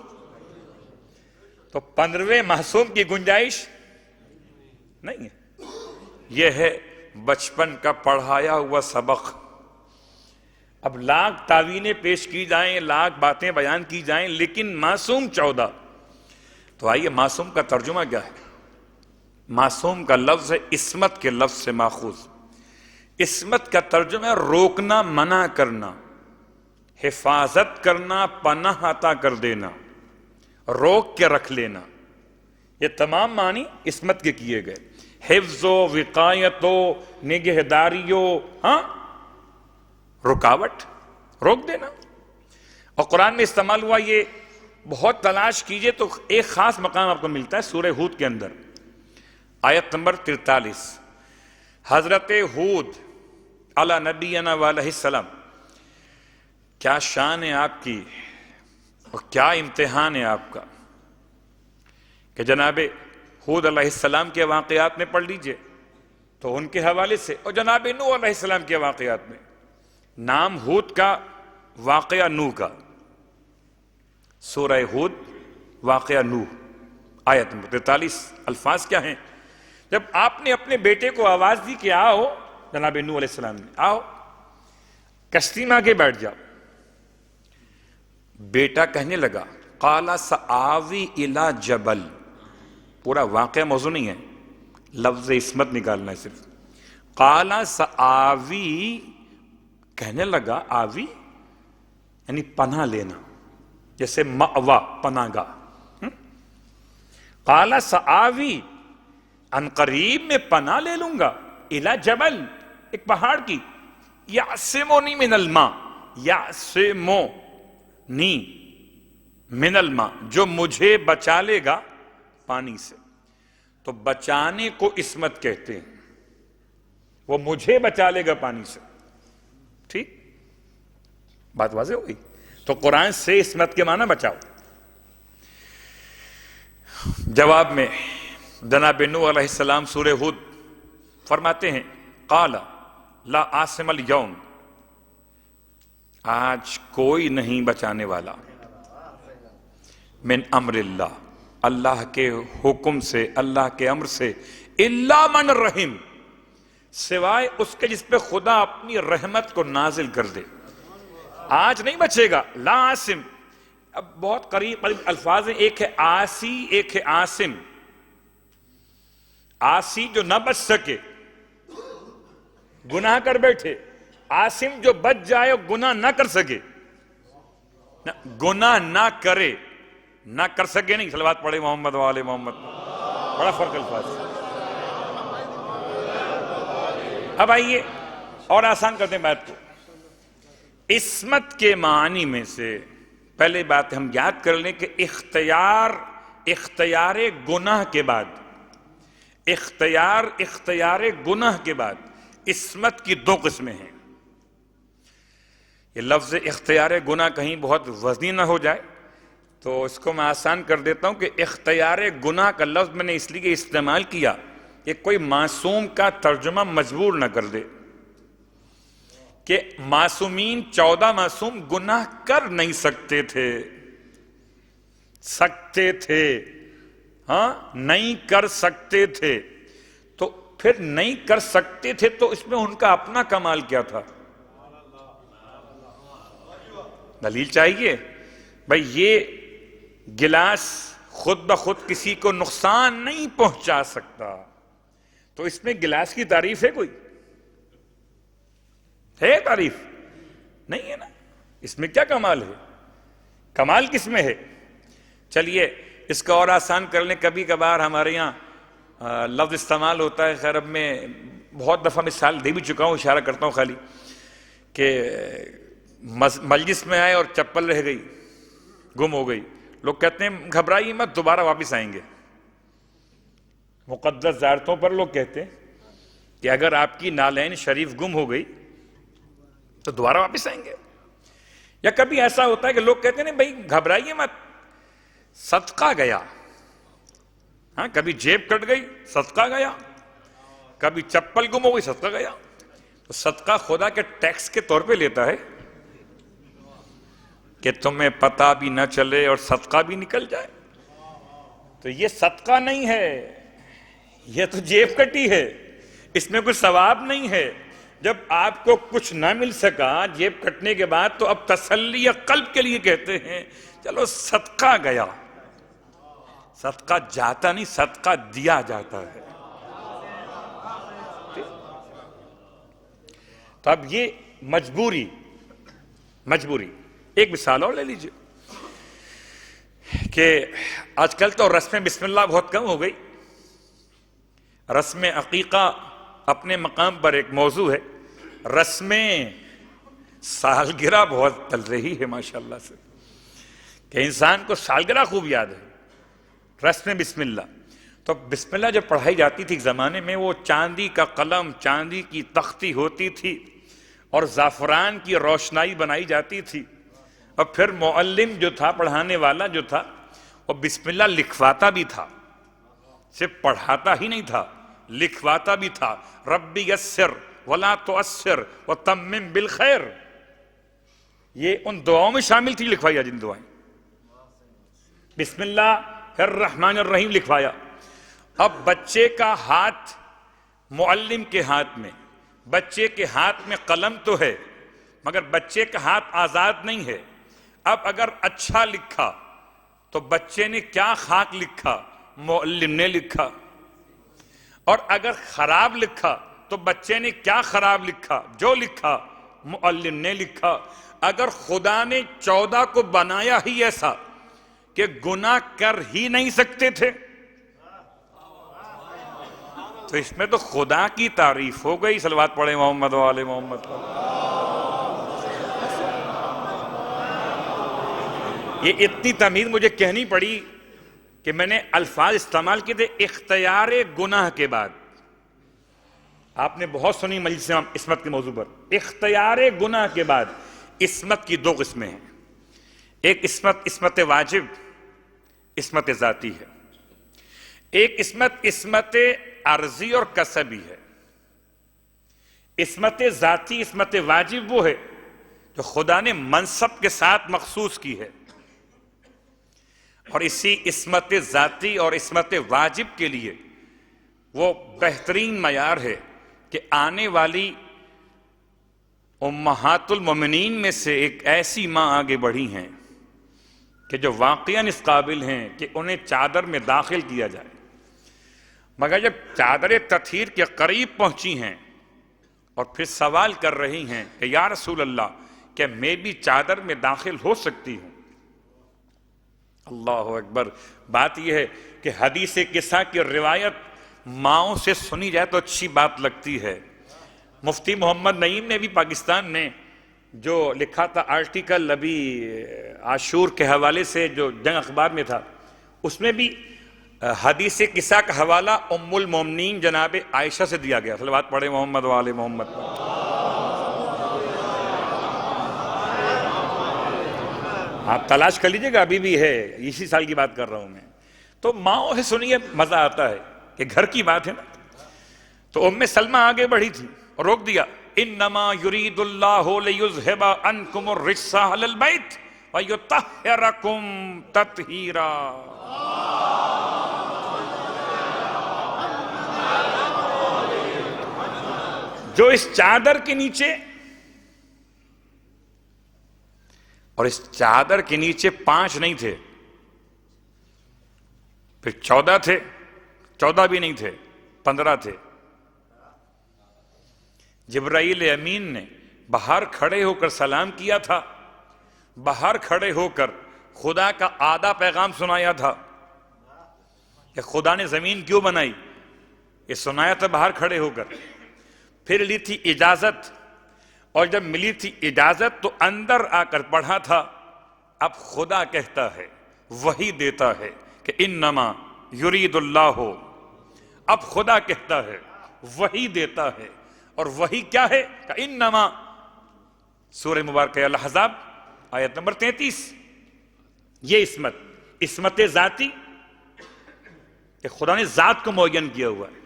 تو 15ویں معصوم کی گنجائش نہیں ہے۔ یہ ہے بچپن کا پڑھایا ہوا سبق۔ اب لاکھ تعویلیں پیش کی جائیں، لاکھ باتیں بیان کی جائیں، لیکن معصوم 14۔ تو آئیے معصوم کا ترجمہ کیا ہے؟ معصوم کا لفظ ہے عصمت کے لفظ سے ماخوذ۔ عصمت کا ترجمہ ہے روکنا، منع کرنا، حفاظت کرنا، پناہ عطا کر دینا، روک کے رکھ لینا۔ یہ تمام معنی عصمت کے کیے گئے، حفظ و وقایت و نگہداری و رکاوٹ، روک دینا۔ اور قرآن میں استعمال ہوا، یہ بہت تلاش کیجئے تو ایک خاص مقام آپ کو ملتا ہے سورہ ہود کے اندر، آیت نمبر 43۔ حضرت ہود علی نبینا علیہ السلام، کیا شان ہے آپ کی اور کیا امتحان ہے آپ کا کہ جناب ہود علیہ السلام کے واقعات میں پڑھ لیجئے تو ان کے حوالے سے، اور جناب نوح علیہ السلام کے واقعات میں، نام ہود کا، واقعہ نوح کا، سورہ ہود واقعہ نوح، آیت نمبر 43۔ الفاظ کیا ہیں؟ جب آپ نے اپنے بیٹے کو آواز دی کہ آؤ، جناب نوح علیہ السلام نے، آؤ کشتی میں آگے بیٹھ جاؤ، بیٹا کہنے لگا قال سآوی الی جبل، پورا واقعہ موضوع نہیں ہے، لفظ عصمت نکالنا ہے صرف۔ قال سآوی، کہنے لگا، آوی یعنی پناہ لینا، جیسے مأوا پناہ گاہ۔ قال سآوی، ان قریب میں پناہ لے لوں گا، الی جبل، ایک پہاڑ کی، یعصمنی من الماء، یعصمنی من الماء، جو مجھے بچا لے گا پانی سے۔ تو بچانے کو عصمت کہتے ہیں، وہ مجھے بچا لے گا پانی سے۔ ٹھیک بات واضح ہو گئی؟ تو قرآن سے عصمت کے معنی بچاؤ۔ جواب میں جناب نوح علیہ السلام سورہ ہود فرماتے ہیں قال لا عاصم اليوم، آج کوئی نہیں بچانے والا، من امر اللہ، اللہ کے حکم سے، اللہ کے امر سے، الا من رحم، سوائے اس کے جس پہ خدا اپنی رحمت کو نازل کر دے۔ آج نہیں بچے گا، لا عاصم۔ اب بہت قریب الفاظ ہیں، ایک ہے آسی، ایک ہے عاصم۔ آسی جو نہ بچ سکے، گناہ کر بیٹھے، عاصم جو بچ جائے اور گناہ نہ کر سکے، گناہ نہ کرے، نہ کر سکے نہیں، صلوات پڑھے محمد وآل محمد، بڑا فرق الفاظ۔ اب آئیے اور آسان کرتے ہیں بات کو۔ عصمت کے معنی میں سے پہلے بات ہم یاد کر لیں کہ اختیار گناہ کے بعد، اختیار گناہ کے بعد عصمت کی 2 قسمیں ہیں۔ یہ لفظ اختیار گناہ کہیں بہت وزنی نہ ہو جائے تو اس کو میں آسان کر دیتا ہوں کہ اختیار گناہ کا لفظ میں نے اس لیے استعمال کیا کہ کوئی معصوم کا ترجمہ مجبور نہ کر دے کہ معصومین 14 معصوم گناہ کر نہیں سکتے تھے، نہیں کر سکتے تھے، تو پھر نہیں کر سکتے تھے تو اس میں ان کا اپنا کمال کیا تھا؟ دلیل چاہیے بھائی۔ یہ گلاس خود بخود کسی کو نقصان نہیں پہنچا سکتا، تو اس میں گلاس کی تعریف ہے؟ کوئی ہے تعریف؟ نہیں ہے نا۔ اس میں کیا کمال ہے؟ کمال کس میں ہے؟ چلیے اس کا اور آسان کر لیں۔ کبھی کبھار ہمارے یہاں لفظ استعمال ہوتا ہے، خیر اب میں بہت دفعہ مثال دے بھی چکا ہوں، اشارہ کرتا ہوں خالی، کہ مجلس میں آئے اور چپل رہ گئی، گم ہو گئی، لوگ کہتے ہیں گھبرائیے مت، دوبارہ واپس آئیں گے۔ مقدس زیارتوں پر لوگ کہتے ہیں کہ اگر آپ کی نالین شریف گم ہو گئی تو دوبارہ واپس آئیں گے۔ یا کبھی ایسا ہوتا ہے کہ لوگ کہتے ہیں نہیں بھائی گھبرائیے مت، صدقہ گیا. ہاں، کبھی جیب کٹ گئی صدقہ گیا، کبھی چپل گم ہو گئی صدقہ گیا. تو صدقہ خدا کے ٹیکس کے طور پہ لیتا ہے کہ تمہیں پتہ بھی نہ چلے اور صدقہ بھی نکل جائے. تو یہ صدقہ نہیں ہے، یہ تو جیب کٹی ہے، اس میں کوئی ثواب نہیں ہے. جب آپ کو کچھ نہ مل سکا جیب کٹنے کے بعد تو اب تسلی قلب کے لیے کہتے ہیں چلو صدقہ گیا. صدقہ جاتا نہیں، صدقہ دیا جاتا ہے. تو اب یہ مجبوری. ایک مثال اور لے لیجئے کہ آج کل تو رسم بسم اللہ بہت کم ہو گئی. رسم عقیقہ اپنے مقام پر ایک موضوع ہے، رسم سالگرہ بہت چل رہی ہے ماشاءاللہ سے، کہ انسان کو سالگرہ خوب یاد ہے. رسم بسم اللہ، تو بسم اللہ جب پڑھائی جاتی تھی ایک زمانے میں، وہ چاندی کا قلم، چاندی کی تختی ہوتی تھی اور زعفران کی روشنائی بنائی جاتی تھی. اور پھر معلم جو تھا، پڑھانے والا جو تھا، وہ بسم اللہ لکھواتا بھی تھا، صرف پڑھاتا ہی نہیں تھا، لکھواتا بھی تھا. ربی یسر ولا تعسر وتمم بالخیر، یہ ان دعاؤں میں شامل تھی لکھوائی جن دعائیں. بسم اللہ الرحمن الرحیم لکھوایا. اب بچے کا ہاتھ معلم کے ہاتھ میں، بچے کے ہاتھ میں قلم تو ہے مگر بچے کا ہاتھ آزاد نہیں ہے. اب اگر اچھا لکھا تو بچے نے کیا خاک لکھا؟ معلم نے لکھا. اور اگر خراب لکھا تو بچے نے کیا خراب لکھا؟ جو لکھا معلم نے لکھا. اگر خدا نے 14 کو بنایا ہی ایسا کہ گناہ کر ہی نہیں سکتے تھے تو اس میں تو خدا کی تعریف ہو گئی. صلوات پڑھیں محمد و آل محمد. یہ اتنی تمیز مجھے کہنی پڑی کہ میں نے الفاظ استعمال کیے تھے. اختیار گناہ کے بعد، آپ نے بہت سنی مجلس عصمت کے موضوع پر، اختیار گناہ کے بعد عصمت کی 2 قسمیں ہیں. ایک عصمت واجب، عصمت ذاتی ہے. ایک عصمت عرضی اور کسبی ہے. عصمت ذاتی، عصمت واجب وہ ہے جو خدا نے منصب کے ساتھ مخصوص کی ہے. اور اسی عصمت ذاتی اور عصمت واجب کے لیے وہ بہترین معیار ہے کہ آنے والی امہات المومنین میں سے ایک ایسی ماں آگے بڑھی ہیں کہ جو واقعاً اس قابل ہیں کہ انہیں چادر میں داخل کیا جائے، مگر جب چادر تطہیر کے قریب پہنچی ہیں اور پھر سوال کر رہی ہیں کہ یا رسول اللہ کیا میں بھی چادر میں داخل ہو سکتی ہوں؟ اللہ اکبر. بات یہ ہے کہ حدیث قصہ کی روایت ماؤں سے سنی جائے تو اچھی بات لگتی ہے. مفتی محمد نعیم نے بھی پاکستان میں جو لکھا تھا آرٹیکل ابھی عاشور کے حوالے سے جو جنگ اخبار میں تھا، اس میں بھی حدیث قصہ کا حوالہ ام المومنین جناب عائشہ سے دیا گیا. صلوات پڑھیں محمد و آل محمد. آپ تلاش کر لیجئے گا، ابھی بھی ہے، اسی سال کی بات کر رہا ہوں میں. تو ماؤں سے سنیے مزہ آتا ہے کہ گھر کی بات ہے نا. تو ام سلمہ آگے بڑھی تھی اور روک دیا. انما یرید اللہ لیذھب عنکم الرجس اہل البیت ویطہرکم تطہیرا. جو اس چادر کے نیچے، اور اس چادر کے نیچے 5 نہیں تھے، پھر 14 تھے، 14 بھی نہیں تھے، 15 تھے. جبرائیل امین نے باہر کھڑے ہو کر سلام کیا تھا، باہر کھڑے ہو کر خدا کا آدھا پیغام سنایا تھا کہ خدا نے زمین کیوں بنائی، یہ سنایا تھا باہر کھڑے ہو کر. پھر لی تھی اجازت، اور جب ملی تھی اجازت تو اندر آ کر پڑھا تھا. اب خدا کہتا ہے، وہی دیتا ہے کہ انما یرید اللہ. اب خدا کہتا ہے، وہی دیتا ہے، اور وہی کیا ہے کہ انما، سورہ مبارکہ الاحزاب آیت نمبر 33. یہ عصمت عصمت ذاتی کہ خدا نے ذات کو معین کیا ہوا ہے،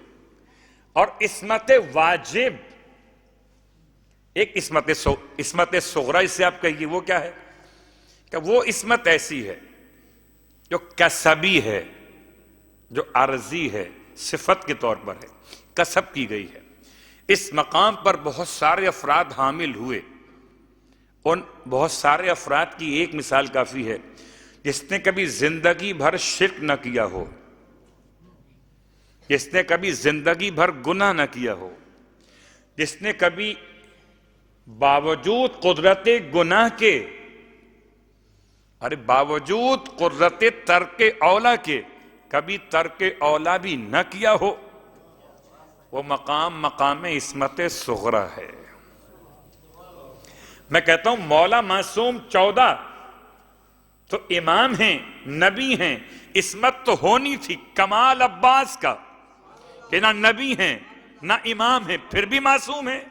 اور عصمت واجب ایک عصمت صغری سے آپ کہیے وہ کیا ہے کہ وہ عصمت ایسی ہے جو کسبی ہے، جو عارضی ہے، صفت کے طور پر ہے، کسب کی گئی ہے۔ اس مقام پر بہت سارے افراد حامل ہوئے، ان بہت سارے افراد کی ایک مثال کافی ہے، جس نے کبھی زندگی بھر شرک نہ کیا ہو، جس نے کبھی زندگی بھر گناہ نہ کیا ہو، جس نے کبھی باوجود قدرت گناہ کے، باوجود قدرت ترک اولا کے کبھی ترک اولا بھی نہ کیا ہو، وہ مقام عصمت صغری ہے۔ میں کہتا ہوں مولا معصوم 14 تو امام ہیں، نبی ہیں، عصمت تو ہونی تھی کمال عباس کا کہ نہ نبی ہیں نہ امام ہیں پھر بھی معصوم ہیں۔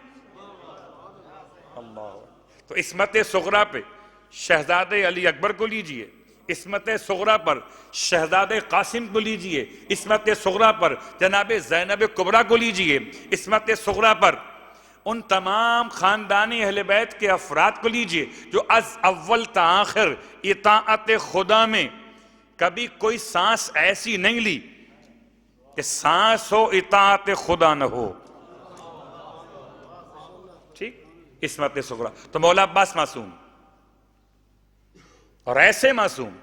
اللہ، تو عصمت صغری پہ شہزادے علی اکبر کو لیجئے، عصمت صغری پر شہزادے قاسم کو لیجئے، عصمت صغری پر جناب زینب کبریٰ کو لیجئے، عصمت صغری پر ان تمام خاندان اہل بیت کے افراد کو لیجئے جو از اول تا آخر اطاعت خدا میں کبھی کوئی سانس ایسی نہیں لی کہ سانس ہو اطاعت خدا نہ ہو۔ ٹھیک، عصمت صغری تو مولا عباس معصوم، اور ایسے معصوم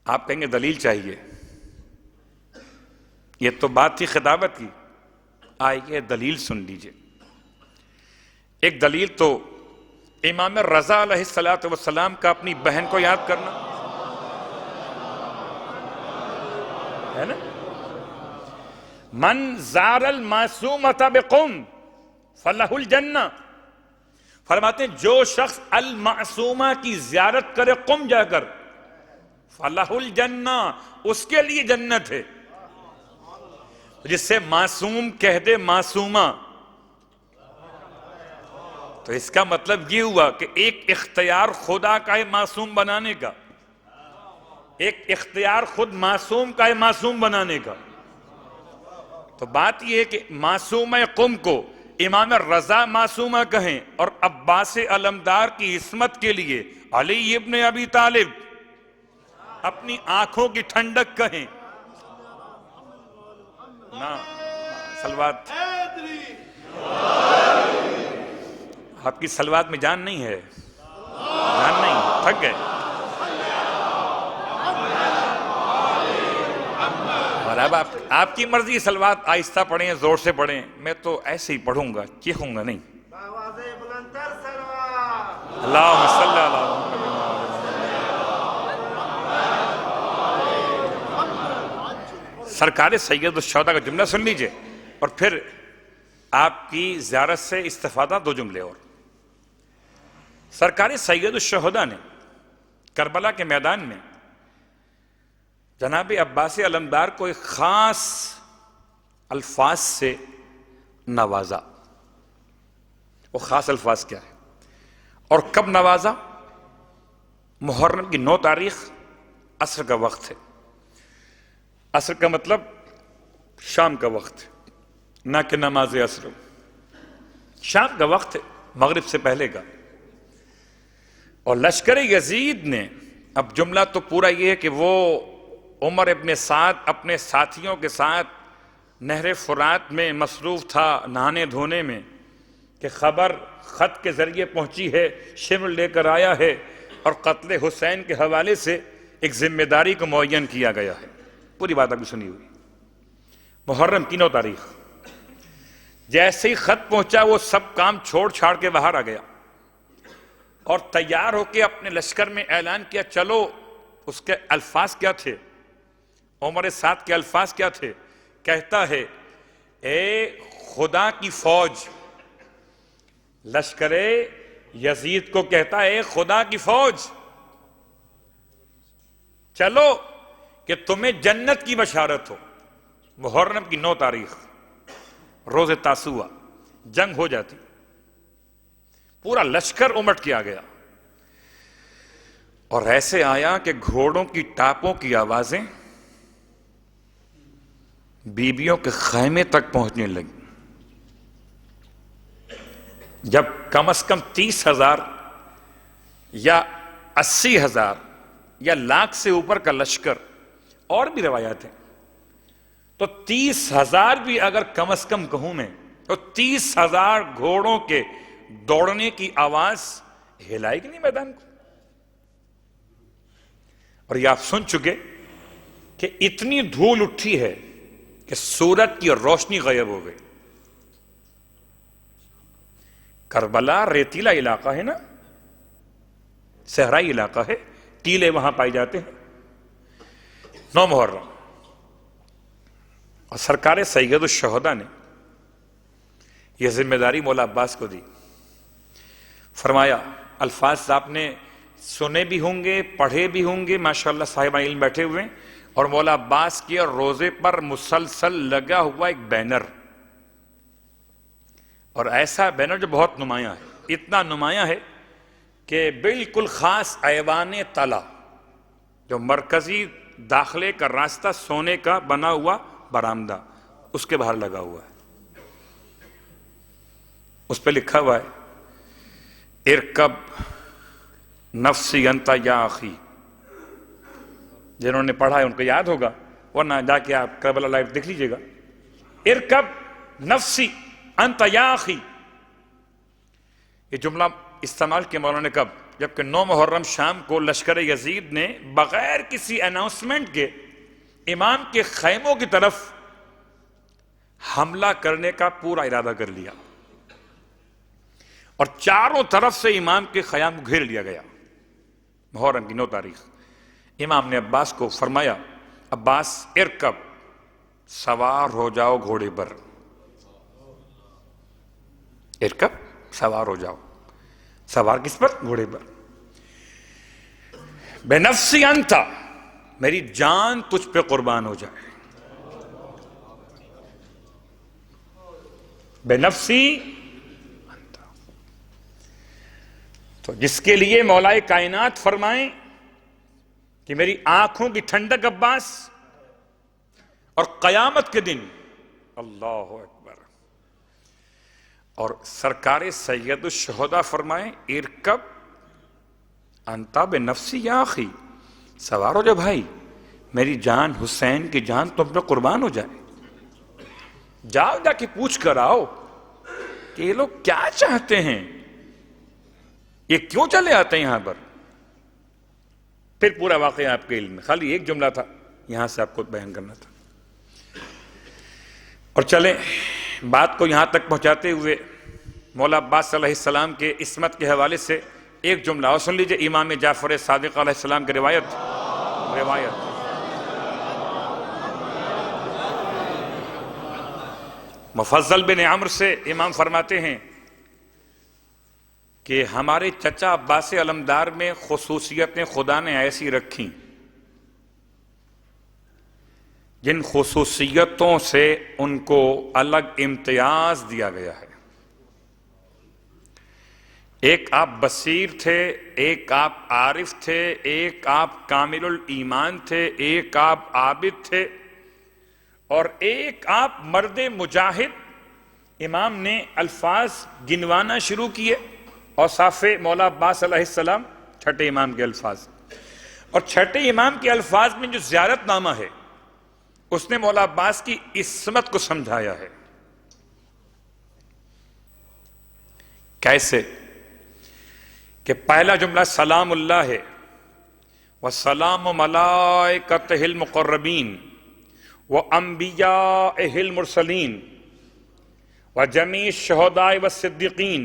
آپ کہیں گے دلیل چاہیے، یہ تو بات تھی خطابت کی، آئیے دلیل سن لیجئے۔ ایک دلیل تو امام رضا علیہ السلام کا اپنی بہن کو یاد کرنا ہے نا، من زار المعصومۃ بقم فلہ الجنہ، فرماتے ہیں جو شخص المعصومہ کی زیارت کرے قم جا کر فلہ الجنہ، اس کے لیے جنت ہے۔ جس سے معصوم کہہ دے معصومہ، تو اس کا مطلب یہ ہوا کہ ایک اختیار خدا کا ہے معصوم بنانے کا، ایک اختیار خود معصوم کا ہے معصوم بنانے کا۔ تو بات یہ ہے کہ معصومہ قم کو امام رضا معصومہ کہیں، اور عباس علمدار کی عصمت کے لیے علی ابن ابی طالب اپنی آنکھوں کی ٹھنڈک کہیں۔ نا سلوات، آپ کی سلوات میں جان نہیں ہے، جان نہیں، تھک گئے، اور اب آپ کی مرضی سلوات آہستہ پڑھیں زور سے پڑھیں، میں تو ایسے ہی پڑھوں گا، چیخوں گا نہیں۔ اللہم صلی اللہ علیہ سرکار سید الشہداء کا جملہ سن لیجئے، اور پھر آپ کی زیارت سے استفادہ دو جملے اور۔ سرکار سید الشہداء نے کربلا کے میدان میں جناب عباس علمدار کو ایک خاص الفاظ سے نوازا۔ وہ خاص الفاظ کیا ہے اور کب نوازا؟ محرم کی 9 تاریخ عصر کا وقت ہے، عصر کا مطلب شام کا وقت ہے، نہ کہ نماز عصر، شام کا وقت ہے، مغرب سے پہلے کا۔ اور لشکر یزید نے، اب جملہ تو پورا یہ ہے کہ وہ عمر ابن سعد اپنے ساتھیوں کے ساتھ نہر فرات میں مصروف تھا نہانے دھونے میں کہ خبر خط کے ذریعے پہنچی ہے، شمر لے کر آیا ہے، اور قتل حسین کے حوالے سے ایک ذمہ داری کو معین کیا گیا ہے۔ پوری بات ابھی سنی ہوئی۔ محرم کی 9 تاریخ جیسے ہی خط پہنچا وہ سب کام چھوڑ چھاڑ کے باہر آ گیا اور تیار ہو کے اپنے لشکر میں اعلان کیا، چلو۔ اس کے الفاظ کیا تھے؟ عمر سعد کے الفاظ کیا تھے؟ کہتا ہے، اے خدا کی فوج، لشکر یزید کو کہتا ہے، اے خدا کی فوج، چلو کہ تمہیں جنت کی بشارت ہو۔ محرم کی 9 تاریخ روز تاسوعا جنگ ہو جاتی، پورا لشکر امٹ کے آ گیا، اور ایسے آیا کہ گھوڑوں کی ٹاپوں کی آوازیں بیبیوں کے خیمے تک پہنچنے لگی. جب کم از کم 30,000 یا 80,000 یا لاکھ سے اوپر کا لشکر، اور بھی روایات ہیں، تو 30,000 بھی اگر کم از کم کہوں میں تو 30,000 گھوڑوں کے دوڑنے کی آواز ہلائے گی نہیں میدان کو. اور یہ آپ سن چکے کہ اتنی دھول اٹھی ہے کہ سورج کی روشنی غائب ہو گئی. کربلا ریتیلا علاقہ ہے نا، صحرائی علاقہ ہے، ٹیلے وہاں پائے جاتے ہیں. 9 محرم، اور سرکار سید الشہداء نے یہ ذمہ داری مولا عباس کو دی. فرمایا، الفاظ آپ نے سنے بھی ہوں گے، پڑھے بھی ہوں گے، ماشاءاللہ صاحب علم بیٹھے ہوئے ہیں. اور مولا عباس کے روزے پر مسلسل لگا ہوا ایک بینر، اور ایسا بینر جو بہت نمایاں ہے، اتنا نمایاں ہے کہ بالکل خاص ایوان تلا، جو مرکزی داخلے کا راستہ سونے کا بنا ہوا برآمدہ، اس کے باہر لگا ہوا ہے. اس پہ لکھا ہوا ہے، ارکب نفسی انت یا اخی. جنہوں نے پڑھا ہے ان کو یاد ہوگا، ورنہ جا کے آپ کربلا لائیو دیکھ لیجئے گا. ارکب نفسی انت یا اخی، یہ جملہ استعمال کیا مولانا نے کب؟ جبکہ 9 محرم شام کو لشکر یزید نے بغیر کسی اناؤنسمنٹ کے امام کے خیموں کی طرف حملہ کرنے کا پورا ارادہ کر لیا، اور چاروں طرف سے امام کے خیام کو گھیر لیا گیا. محرم کی 9 تاریخ امام نے عباس کو فرمایا، عباس ارکب، سوار ہو جاؤ گھوڑے پر. ارکب، سوار ہو جاؤ. سوار کس پر؟ گھوڑے پر. بے نفسی انت، میری جان تجھ پہ قربان ہو جائے. بے نفسی انت، تو جس کے لیے مولا کائنات فرمائیں کہ میری آنکھوں کی ٹھنڈک عباس، اور قیامت کے دن اللہ اکبر، اور سرکار سید الشہداء فرمائیں، ارکب انت بنفسی یا اخی، سوار ہو جا بھائی، میری جان، حسین کی جان تم پہ قربان ہو جائے. جاؤ، جا کے پوچھ کر آؤ کہ یہ لوگ کیا چاہتے ہیں، یہ کیوں چلے آتے ہیں یہاں پر. پھر پورا واقعہ آپ کے علم میں، خالی ایک جملہ تھا یہاں سے آپ کو بیان کرنا تھا. اور چلیں بات کو یہاں تک پہنچاتے ہوئے مولا عباس علیہ السلام کے عصمت کے حوالے سے ایک جملہ اور سن لیجئے. امام جعفر صادق علیہ السلام کی روایت مفضل بن عمرو سے امام فرماتے ہیں کہ ہمارے چچا عباس علمدار میں خصوصیتیں خدا نے ایسی رکھیں جن خصوصیتوں سے ان کو الگ امتیاز دیا گیا ہے. ایک آپ بصیر تھے، ایک آپ عارف تھے، ایک آپ کامل الایمان تھے، ایک آپ عابد تھے، اور ایک آپ مرد مجاہد. امام نے الفاظ گنوانا شروع کیے، اوصاف مولا عباس علیہ السلام، چھٹے امام کے الفاظ. اور چھٹے امام کے الفاظ میں جو زیارت نامہ ہے اس نے مولا عباس کی عصمت کو سمجھایا ہے. کیسے؟ کہ پہلا جملہ سلام اللہ ہے، وَسَلَامُ مَلَائِكَتِهِ الْمُقَرَّبِينَ وَأَنْبِيَائِهِ الْمُرْسَلِينَ وَجَمِيعِ الشُّهَدَاءِ وَالصِّدِّقِينَ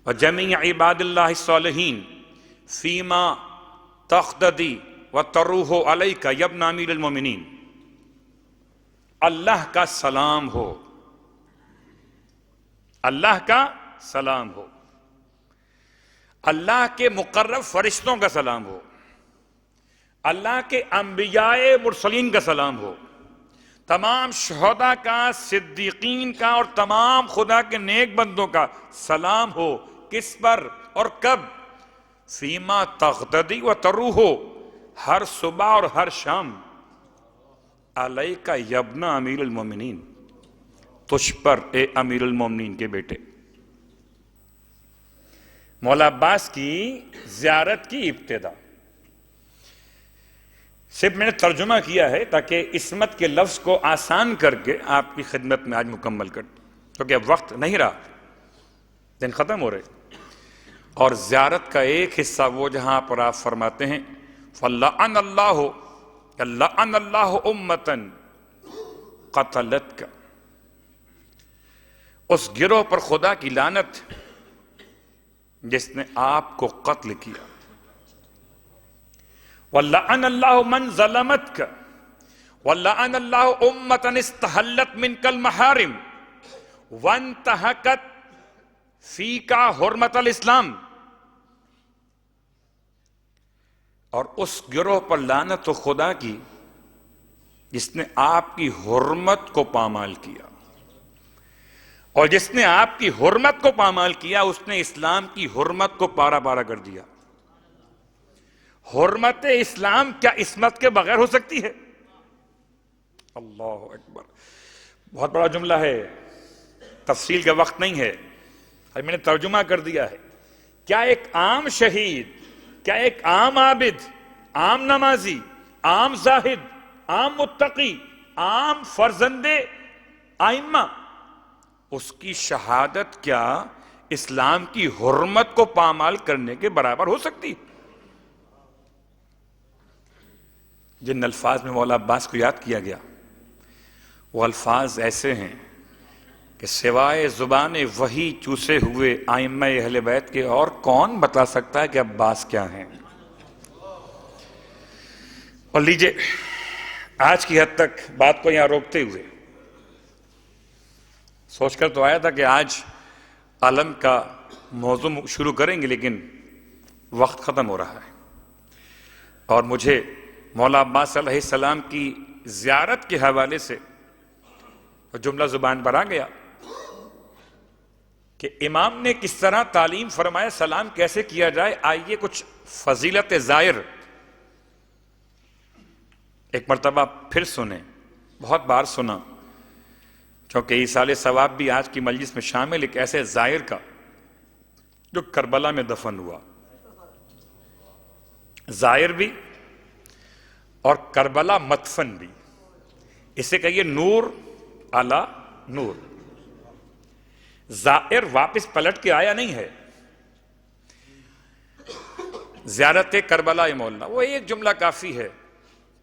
وَجَمِيعِ عِبَادِ اللَّهِ الصَّالِحِينَ فِيمَا تَقْتَضِي وَتَرُوحُ عَلَيْكَ يَا ابْنَ أَمِيرِ الْمُؤْمِنِينَ. اللہ کا سلام ہو، اللہ کا سلام ہو، اللہ کے مقرب فرشتوں کا سلام ہو، اللہ کے انبیاء مرسلین کا سلام ہو، تمام شہداء کا، صدیقین کا، اور تمام خدا کے نیک بندوں کا سلام ہو. کس پر اور کب؟ فیما تغتدی و تروح، ہر صبح اور ہر شام علیک یبن امیر المومنین، تجھ پر اے امیر المومنین کے بیٹے۔ مولا عباس کی زیارت کی ابتدا، صرف میں نے ترجمہ کیا ہے تاکہ عصمت کے لفظ کو آسان کر کے آپ کی خدمت میں آج مکمل کر دوں، کیونکہ اب وقت نہیں رہا، دن ختم ہو رہے۔ اور زیارت کا ایک حصہ وہ جہاں پر آپ فرماتے ہیں فَلَعَنَ اللَّهُ أُمَّةً قَتَلَتْكَ، اس گروہ پر خدا کی لعنت جس نے آپ کو قتل کیا۔ وَلَعَنَ اللَّهُ مَنْ ظَلَمَتْكَ، وَلَعَنَ اللَّهُ أُمَّةً اسْتَحَلَّتْ مِنْكَ الْمَحَارِمِ وَانْتَهَكَتْ فِيكَ حُرْمَةَ الْإِسْلَامِ، اور اس گروہ پر لعنت خدا کی جس نے آپ کی حرمت کو پامال کیا، اور جس نے آپ کی حرمت کو پامال کیا اس نے اسلام کی حرمت کو پارا پارا کر دیا۔ حرمت اسلام کیا عصمت کے بغیر ہو سکتی ہے؟ اللہ اکبر، بہت بڑا جملہ ہے، تفصیل کا وقت نہیں ہے، میں نے ترجمہ کر دیا ہے۔ کیا ایک عام شہید، کیا ایک عام عابد، عام نمازی، عام زاہد، عام متقی، عام فرزند ائمہ، اس کی شہادت کیا اسلام کی حرمت کو پامال کرنے کے برابر ہو سکتی؟ جن الفاظ میں مولا عباس کو یاد کیا گیا وہ الفاظ ایسے ہیں کہ سوائے زبان وحی چوسے ہوئے ائمہ اہل بیت کے اور کون بتا سکتا ہے کہ عباس کیا ہیں؟ اور لیجئے آج کی حد تک بات کو یہاں روکتے ہوئے سوچ کر تو آیا تھا کہ آج علم کا موضوع شروع کریں گے، لیکن وقت ختم ہو رہا ہے، اور مجھے مولا عباس علیہ السلام کی زیارت کے حوالے سے جملہ زبان پر آ گیا کہ امام نے کس طرح تعلیم فرمایا سلام کیسے کیا جائے۔ آئیے کچھ فضیلت زائر ایک مرتبہ پھر سنیں، بہت بار سنا، کیونکہ ایصال ثواب بھی آج کی مجلس میں شامل ایک ایسے زائر کا جو کربلا میں دفن ہوا، زائر بھی اور کربلا مدفن بھی، اسے کہیے نور علی نور۔ زائر واپس پلٹ کے آیا نہیں ہے۔ زیارت کربلا مولانا، وہ ایک جملہ کافی ہے،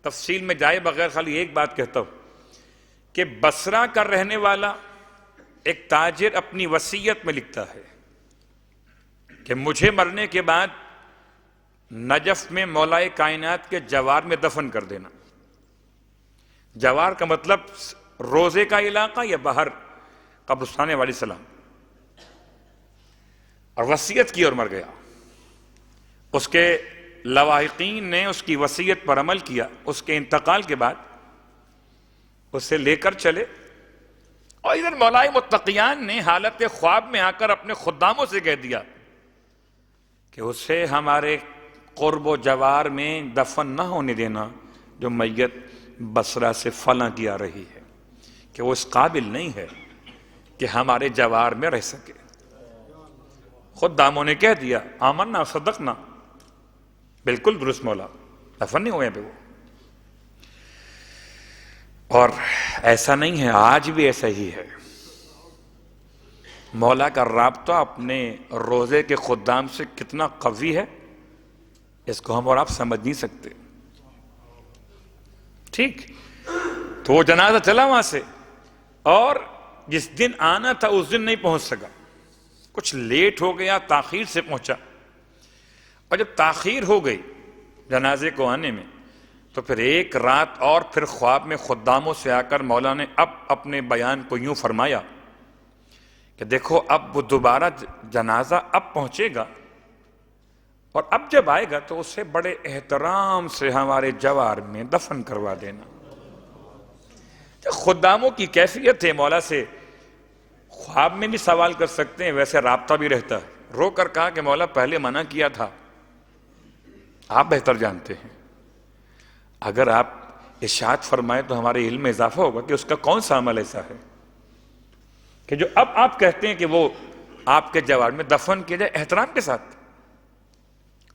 تفصیل میں جائے بغیر خالی ایک بات کہتا ہوں کہ بصرہ کا رہنے والا ایک تاجر اپنی وصیت میں لکھتا ہے کہ مجھے مرنے کے بعد نجف میں مولائے کائنات کے جوار میں دفن کر دینا۔ جوار کا مطلب روزے کا علاقہ یا باہر قبرستان والی سلام، اور وصیت کی اور مر گیا۔ اس کے لواحقین نے اس کی وصیت پر عمل کیا، اس کے انتقال کے بعد اسے لے کر چلے، اور ادھر مولائے متقیان نے حالت خواب میں آ کر اپنے خداموں سے کہہ دیا کہ اسے ہمارے قرب و جوار میں دفن نہ ہونے دینا جو میت بصرہ سے فلاں کی آ رہی ہے، کہ وہ اس قابل نہیں ہے کہ ہمارے جوار میں رہ سکے۔ خداموں نے کہہ دیا آمنا صدقنا، بالکل درست مولا، دفن نہیں ہوئے پہ وہ۔ اور ایسا نہیں ہے، آج بھی ایسا ہی ہے۔ مولا کا رابطہ اپنے روزے کے خدام سے کتنا قوی ہے اس کو ہم اور آپ سمجھ نہیں سکتے۔ ٹھیک، تو وہ جنازہ چلا وہاں سے، اور جس دن آنا تھا اس دن نہیں پہنچ سکا، کچھ لیٹ ہو گیا، تاخیر سے پہنچا، اور جب تاخیر ہو گئی جنازے کو آنے میں تو پھر ایک رات اور پھر خواب میں خداموں سے آ کر مولا نے اب اپنے بیان کو یوں فرمایا کہ دیکھو اب وہ دوبارہ جنازہ اب پہنچے گا، اور اب جب آئے گا تو اسے بڑے احترام سے ہمارے جوار میں دفن کروا دینا۔ خداموں کی کیفیت ہے، مولا سے خواب میں بھی سوال کر سکتے ہیں، ویسے رابطہ بھی رہتا ہے۔ رو کر کہا کہ مولا پہلے منع کیا تھا آپ بہتر جانتے ہیں. اگر آپ ارشاد فرمائیں تو ہمارے علم میں اضافہ ہوگا کہ اس کا کون سا عمل ایسا ہے کہ جو اب آپ کہتے ہیں کہ وہ آپ کے جواب میں دفن کیا جائے احترام کے ساتھ.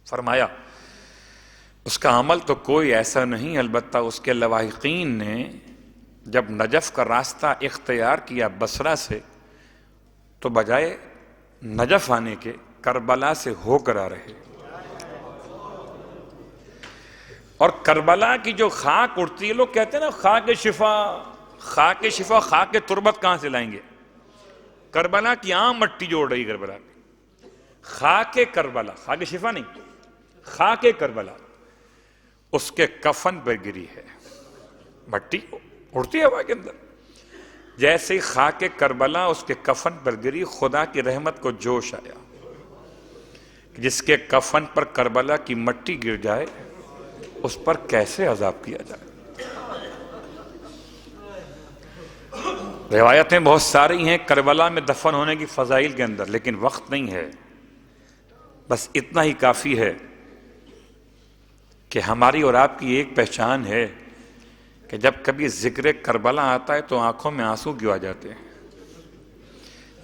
فرمایا اس کا عمل تو کوئی ایسا نہیں، البتہ اس کے لواحقین نے جب نجف کا راستہ اختیار کیا بصرہ سے تو بجائے نجف آنے کے کربلا سے ہو کر آ رہے. اور کربلا کی جو خاک اڑتی ہے، لوگ کہتے ہیں نا خاک شفا، خاک شفا، خاک تربت کہاں سے لائیں گے؟ کربلا کی عام مٹی جو اڑ رہی کربلا میں، خاک کربلا، خاک شفا نہیں، خاک کربلا اس کے کفن پر گری ہے. مٹی اڑتی ہے ہوا کے اندر، جیسے ہی خاک کربلا اس کے کفن پر گری، خدا کی رحمت کو جوش آیا. جس کے کفن پر کربلا کی مٹی گر جائے اس پر کیسے عذاب کیا جائے. روایتیں بہت ساری ہیں کربلا میں دفن ہونے کی فضائل کے اندر، لیکن وقت نہیں ہے. بس اتنا ہی کافی ہے کہ ہماری اور آپ کی ایک پہچان ہے کہ جب کبھی ذکر کربلا آتا ہے تو آنکھوں میں آنسو کیوں آ جاتے ہیں.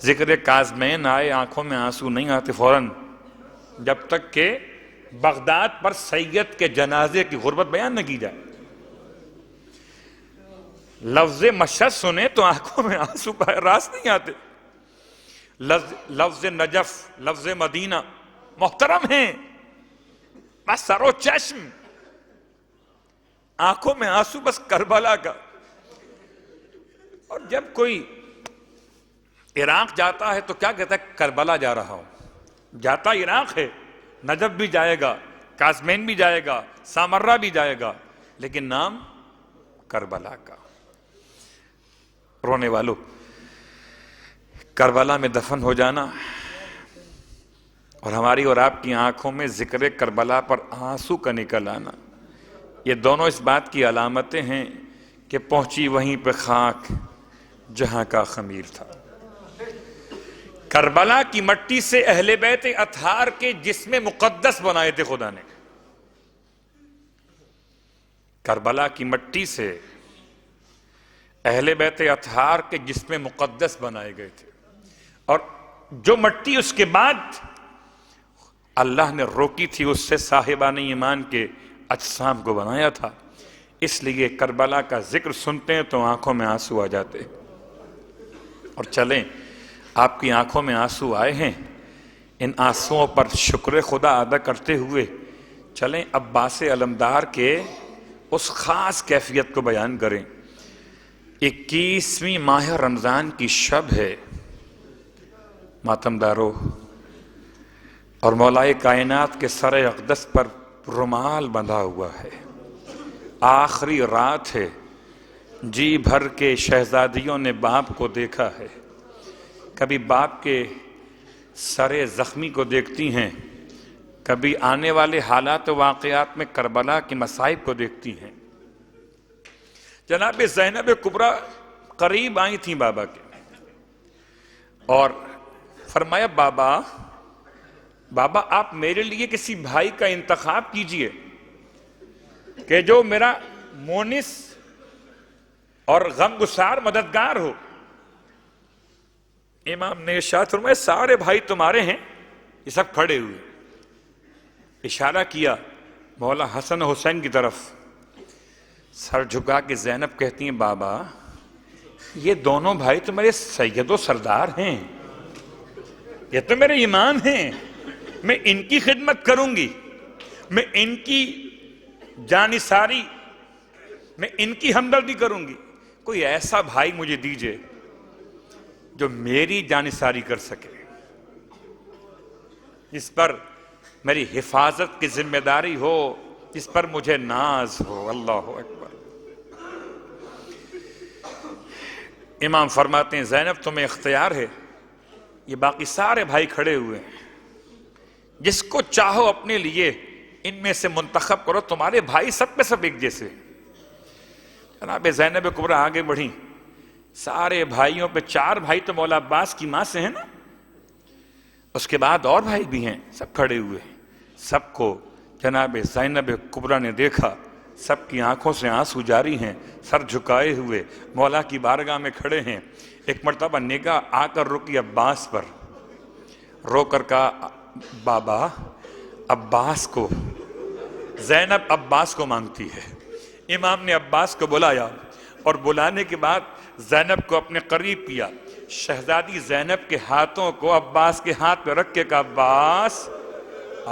ذکر کاظمین آئے آنکھوں میں آنسو نہیں آتے فوراً، جب تک کہ بغداد پر سید کے جنازے کی غربت بیان نہ کی جائے. لفظ مشہد سنے تو آنکھوں میں آنسو راس نہیں آتے. لفظ نجف، لفظ مدینہ محترم ہیں، بس سر و چشم، آنکھوں میں آنسو بس کربلا کا. اور جب کوئی عراق جاتا ہے تو کیا کہتا ہے؟ کربلا جا رہا ہوں. جاتا عراق ہے، نجف بھی جائے گا، کاظمین بھی جائے گا، سامرہ بھی جائے گا، لیکن نام کربلا کا. رونے والوں، کربلا میں دفن ہو جانا اور ہماری اور آپ کی آنکھوں میں ذکر کربلا پر آنسو کا نکل آنا، یہ دونوں اس بات کی علامتیں ہیں کہ پہنچی وہیں پہ خاک جہاں کا خمیر تھا. کربلا کی مٹی سے اہل بیت اطہار کے جسم مقدس بنائے تھے خدا نے. کربلا کی مٹی سے اہل بیت اطہار کے جسم مقدس بنائے گئے تھے، اور جو مٹی اس کے بعد اللہ نے روکی تھی اس سے صاحبان ایمان کے اجسام کو بنایا تھا. اس لیے کربلا کا ذکر سنتے ہیں تو آنکھوں میں آنسو آ جاتے. اور چلیں، آپ کی آنکھوں میں آنسو آئے ہیں، ان آنسوؤں پر شکر خدا ادا کرتے ہوئے چلیں عباس علمدار کے اس خاص کیفیت کو بیان کریں. 21ویں ماہ رمضان کی شب ہے، ماتم دارو، اور مولائے کائنات کے سر اقدس پر رومال بندھا ہوا ہے. آخری رات ہے، جی بھر کے شہزادیوں نے باپ کو دیکھا ہے. کبھی باپ کے سر زخمی کو دیکھتی ہیں، کبھی آنے والے حالات و واقعات میں کربلا کی مصائب کو دیکھتی ہیں. جناب زینب کبریٰ قریب آئی تھیں بابا کے اور فرمایا بابا آپ میرے لیے کسی بھائی کا انتخاب کیجئے کہ جو میرا مونس اور غمگسار مددگار ہو. امام نے ارشاد فرمایا سارے بھائی تمہارے ہیں. یہ سب کھڑے ہوئے، اشارہ کیا مولا حسن حسین کی طرف. سر جھکا کے زینب کہتی ہیں بابا یہ دونوں بھائی تو میرے سید و سردار ہیں، یہ تو میرے امام ہیں، میں ان کی خدمت کروں گی، میں ان کی جانثاری، میں ان کی ہمدردی کروں گی. کوئی ایسا بھائی مجھے دیجئے جو میری جانثاری کر سکے، جس پر میری حفاظت کی ذمہ داری ہو، جس پر مجھے ناز ہو. اللہ اکبر. امام فرماتے ہیں زینب تمہیں اختیار ہے، یہ باقی سارے بھائی کھڑے ہوئے ہیں، جس کو چاہو اپنے لیے ان میں سے منتخب کرو، تمہارے بھائی سب پہ سب ایک جیسے. جناب زینب کبریٰ آگے بڑھی، سارے بھائیوں پہ 4 بھائی تو مولا عباس کی ماں سے ہیں نا، اس کے بعد اور بھائی بھی ہیں، سب کھڑے ہوئے ہیں. سب کو جناب زینب کبریٰ نے دیکھا سب کی آنکھوں سے آنسو جاری ہیں، سر جھکائے ہوئے مولا کی بارگاہ میں کھڑے ہیں۔ ایک مرتبہ نگاہ آ کر رکی عباس پر، رو کر کہا بابا عباس کو، زینب عباس کو مانگتی ہے۔ امام نے عباس کو بلایا اور بلانے کے بعد زینب کو اپنے قریب کیا، شہزادی زینب کے ہاتھوں کو عباس کے ہاتھ پہ رکھ کے کہا عباس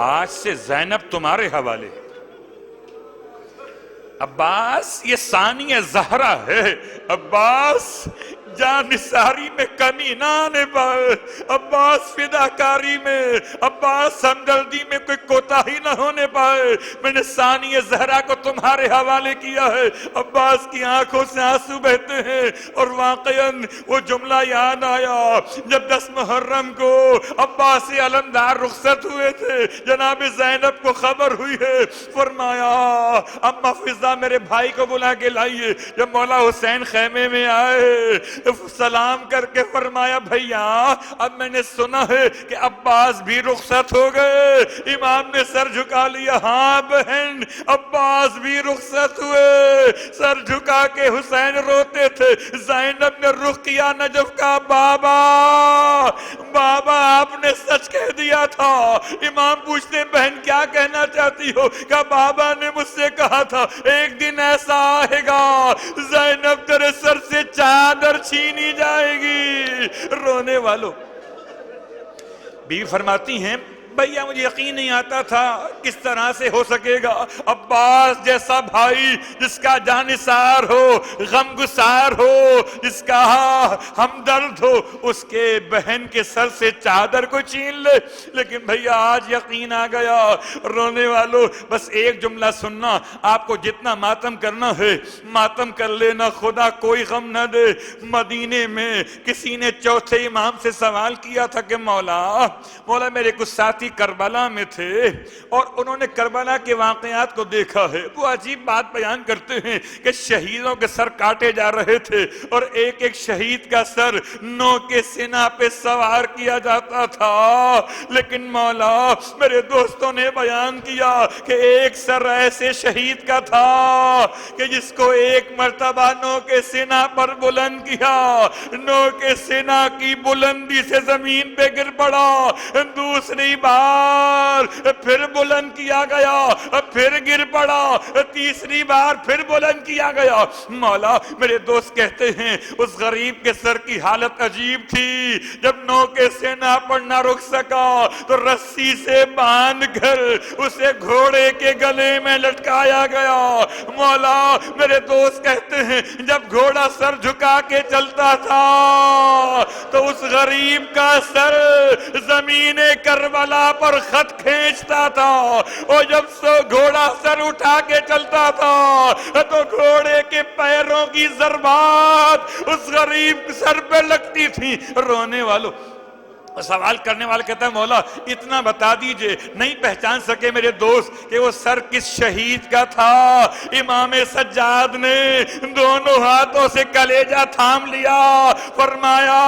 آج سے زینب تمہارے حوالے۔ عباس یہ ثانی زہرا ہے، عباس جانثاری میں کمی نہ آنے پائے، عباس فداکاری میں، عباس ہمدردی میں کوئی کوتاہی نہ ہونے پائے، میں نے ثانی زہرا کو تمہارے حوالے کیا ہے۔ عباس کی آنکھوں سے آنسو بہتے ہیں اور واقعاً وہ جملہ یاد آیا جب 10 محرم کو عباس علمدار رخصت ہوئے تھے، جناب زینب کو خبر ہوئی ہے، فرمایا اما فضا میرے بھائی کو بلا کے لائیے۔ جب مولا حسین خیمے میں آئے سلام کر کے فرمایا بھیا اب میں نے سنا ہے کہ عباس بھی رخصت ہو گئے۔ امام نے سر جھکا لیا، ہاں بہن عباس بھی رخصت ہوئے۔ سر جھکا کے حسین روتے تھے، زینب نے رخ کیا نجف کا، بابا بابا آپ نے سچ کہہ دیا تھا۔ امام پوچھتے بہن کیا کہنا چاہتی ہو؟ کہ بابا نے مجھ سے کہا تھا ایک دن ایسا آئے گا زینب تیرے سر سے چادر چھینی جائے گی۔ رونے والوں بیوی فرماتی ہیں بھیا مجھے یقین نہیں آتا تھا کس طرح سے ہو سکے گا، عباس جیسا بھائی جس کا جانثار ہو، غم گسار ہو، جس کا ہمدرد ہو، اس کے بہن کے سر سے چادر کو چھین لے۔ لیکن بھیا آج یقین آ گیا۔ رونے والوں بس ایک جملہ سننا، آپ کو جتنا ماتم کرنا ہے ماتم کر لینا، خدا کوئی غم نہ دے۔ مدینے میں کسی نے چوتھے امام سے سوال کیا تھا کہ مولا میرے کچھ ساتھی کربلا میں تھے اور انہوں نے کربلا کے واقعات کو دیکھا ہے، وہ عجیب بات بیان کرتے ہیں کہ شہیدوں کے سر کاٹے جا رہے تھے اور ایک ایک شہید کا سر نو کے سینہ پہ سوار کیا جاتا تھا، لیکن مولا میرے دوستوں نے بیان کیا کہ ایک سر ایسے شہید کا تھا کہ جس کو ایک مرتبہ نو کے سینہ پر بلند کیا، نو کے سینہ کی بلندی سے زمین پہ گر پڑا، دوسری بار پھر بلند کیا گیا، پھر گر پڑا، تیسری بار پھر بلند کیا گیا۔ مولا میرے دوست کہتے ہیں اس غریب کے سر کی حالت عجیب تھی، جب نو کے سینہ پر نہ رک سکا تو رسی سے باندھ کر اسے گھوڑے کے گلے میں لٹکایا گیا۔ مولا میرے دوست کہتے ہیں جب گھوڑا سر جھکا کے چلتا تھا تو اس غریب کا سر زمین کربلا پر خط کھینچتا تھا، اور جب گھوڑا سر اٹھا کے چلتا تھا تو گھوڑے کے پیروں کی ضربات اس غریب سر پہ لگتی تھی۔ رونے والوں سوال کرنے والا کہتا ہے مولا اتنا بتا دیجئے، نہیں پہچان سکے میرے دوست کہ وہ سر کس شہید کا تھا۔ امام سجاد نے دونوں ہاتھوں سے کلیجہ تھام لیا، فرمایا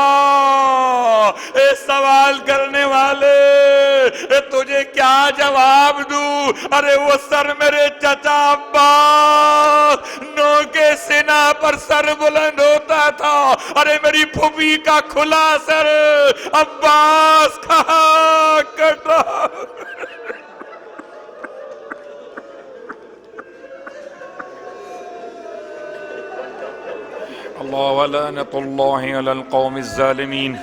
اے سوال کرنے والے تجھے کیا جواب دوں؟ ارے وہ سر میرے چچا عباس نو کے سینہ پر سر بلند ہوتا تھا، ارے میری پھوپھی کا کھلا سر عباس کہاں کٹا۔ اللہ ولعنۃ اللہ علی القوم الظالمین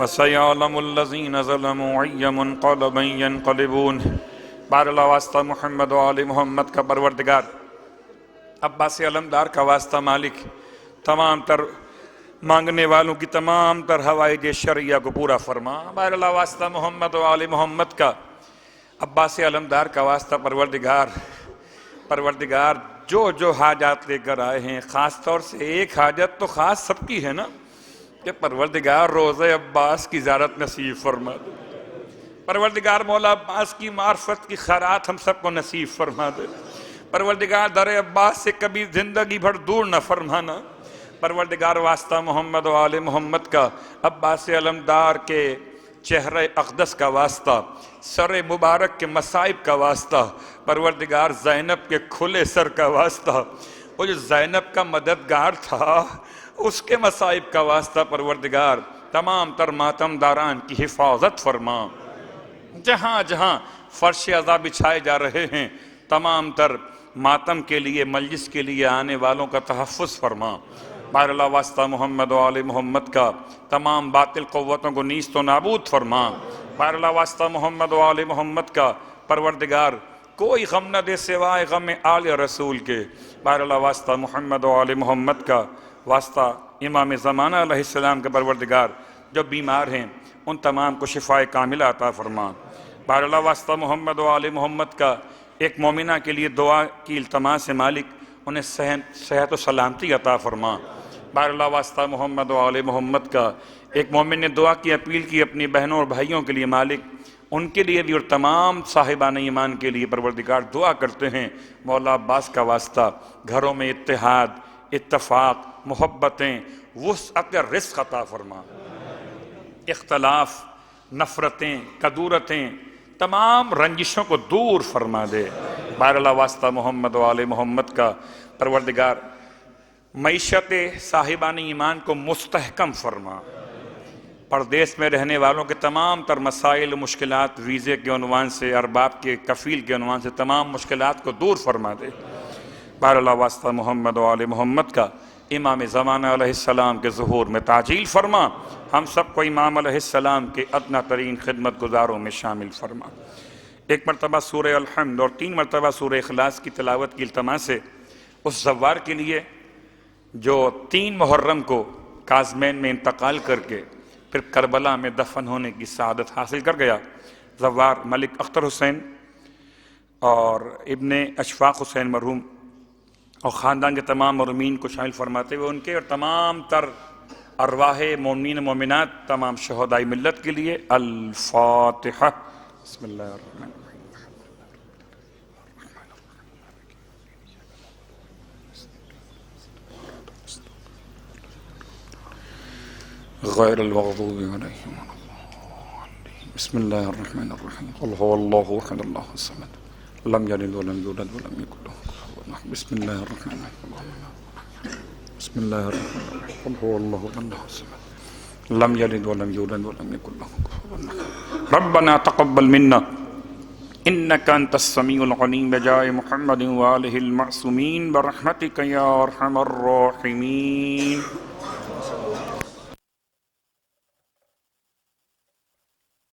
وسيعلم الذين ظلموا أي منقلب ينقلبون۔ بار اللہ واسطہ محمد و آل محمد کا پروردگار، عباس علمدار کا واسطہ مالک، تمام تر مانگنے والوں کی تمام تر حوائج شرعیہ کو پورا فرما۔ بار اللہ واسطہ محمد و آل محمد کا، عباس علمدار کا واسطہ پروردگار جو حاجات لے کر آئے ہیں، خاص طور سے ایک حاجت تو خاص سب کی ہے نا، کہ پروردگار روضہ عباس کی زیارت نصیب فرما دے، پروردگار مولا عباس کی معرفت کی خیرات ہم سب کو نصیب فرما دے، پروردگار در عباس سے کبھی زندگی بھر دور نہ فرمانا۔ پروردگار واسطہ محمد و آل محمد کا، عباس علمدار کے چہرہ اقدس کا واسطہ، سر مبارک کے مصائب کا واسطہ، پروردگار زینب کے کھلے سر کا واسطہ، وہ جو زینب کا مددگار تھا اس کے مصائب کا واسطہ پروردگار تمام تر ماتم داران کی حفاظت فرما۔ جہاں جہاں فرش عذاب بچھائے جا رہے ہیں تمام تر ماتم کے لیے، مجلس کے لیے آنے والوں کا تحفظ فرما۔ بہر اللہ واسطہ محمد و آل محمد کا تمام باطل قوتوں کو نیست و نابود فرما۔ بہر اللہ واسطہ محمد و آل محمد کا پروردگار کوئی غم نہ دے سوائے غم آل رسول کے۔ بہر اللہ واسطہ محمد و آل محمد کا واسطہ امام زمانہ علیہ السلام کے پروردگار جو بیمار ہیں ان تمام کو شفائے کاملہ عطا فرما۔ بہر اللہ واسطہ محمد و آل محمد کا ایک مومنہ کے لیے دعا کی التماس سے مالک انہیں صحت و سلامتی عطا فرما۔ بہر اللہ واسطہ محمد و آل محمد کا ایک مومن نے دعا کی اپیل کی اپنی بہنوں اور بھائیوں کے لیے مالک ان کے لیے بھی اور تمام صاحبان ایمان کے لیے پروردگار دعا کرتے ہیں مولا عباس کا واسطہ گھروں میں اتحاد، اتفاق، محبتیں، وسعت رزق عطا فرما۔ اختلاف، نفرتیں، کدورتیں، تمام رنجشوں کو دور فرما دے۔ بہر اللہ واسطہ محمد و آل محمد کا پروردگار معیشت صاحبان ایمان کو مستحکم فرما۔ پردیس میں رہنے والوں کے تمام تر مسائل و مشکلات ویزے کے عنوان سے، ارباب کے کفیل کے عنوان سے تمام مشکلات کو دور فرما دے۔ بہر اللہ واسطہ محمد و آل محمد کا امام زمانہ علیہ السلام کے ظہور میں تعجیل فرما۔ ہم سب کو امام علیہ السلام کے ادنی ترین خدمت گزاروں میں شامل فرما۔ ایک مرتبہ سورہ الحمد اور 3 مرتبہ سورہ اخلاص کی تلاوت کی التماس سے اس زوار کے لیے جو 3 محرم کو کاظمین میں انتقال کر کے پھر کربلا میں دفن ہونے کی سعادت حاصل کر گیا، زوار ملک اختر حسین اور ابن اشفاق حسین مرحوم اور خاندان کے تمام مرحومین کو شامل فرماتے ہوئے ان کے اور تمام تر ارواح مومنین و مومنات تمام شہداء ملت کے لیے الفاتحہ۔ بسم اللہ الرحمن الرحیم۔ غیر المغضوب علیہم ولا الضالین۔ بسم اللہ الرحمن الرحیم۔ قل هو اللہ احد اللہ الصمد لم یلد ولم یولد ولم یکن له کفوا احد۔ بسم اللہ الرحمن الرحیم۔ بسم اللہ الرحمن الرحیم۔ قل هو اللہ احد اللہ الصمد لم یلد ولم یولد ولم یکن له کفوا احد۔ ربنا تقبل منا انک انت السمیع العلیم بجاہ محمد وآلہ المعصومین برحمتک یا ارحم الراحمین۔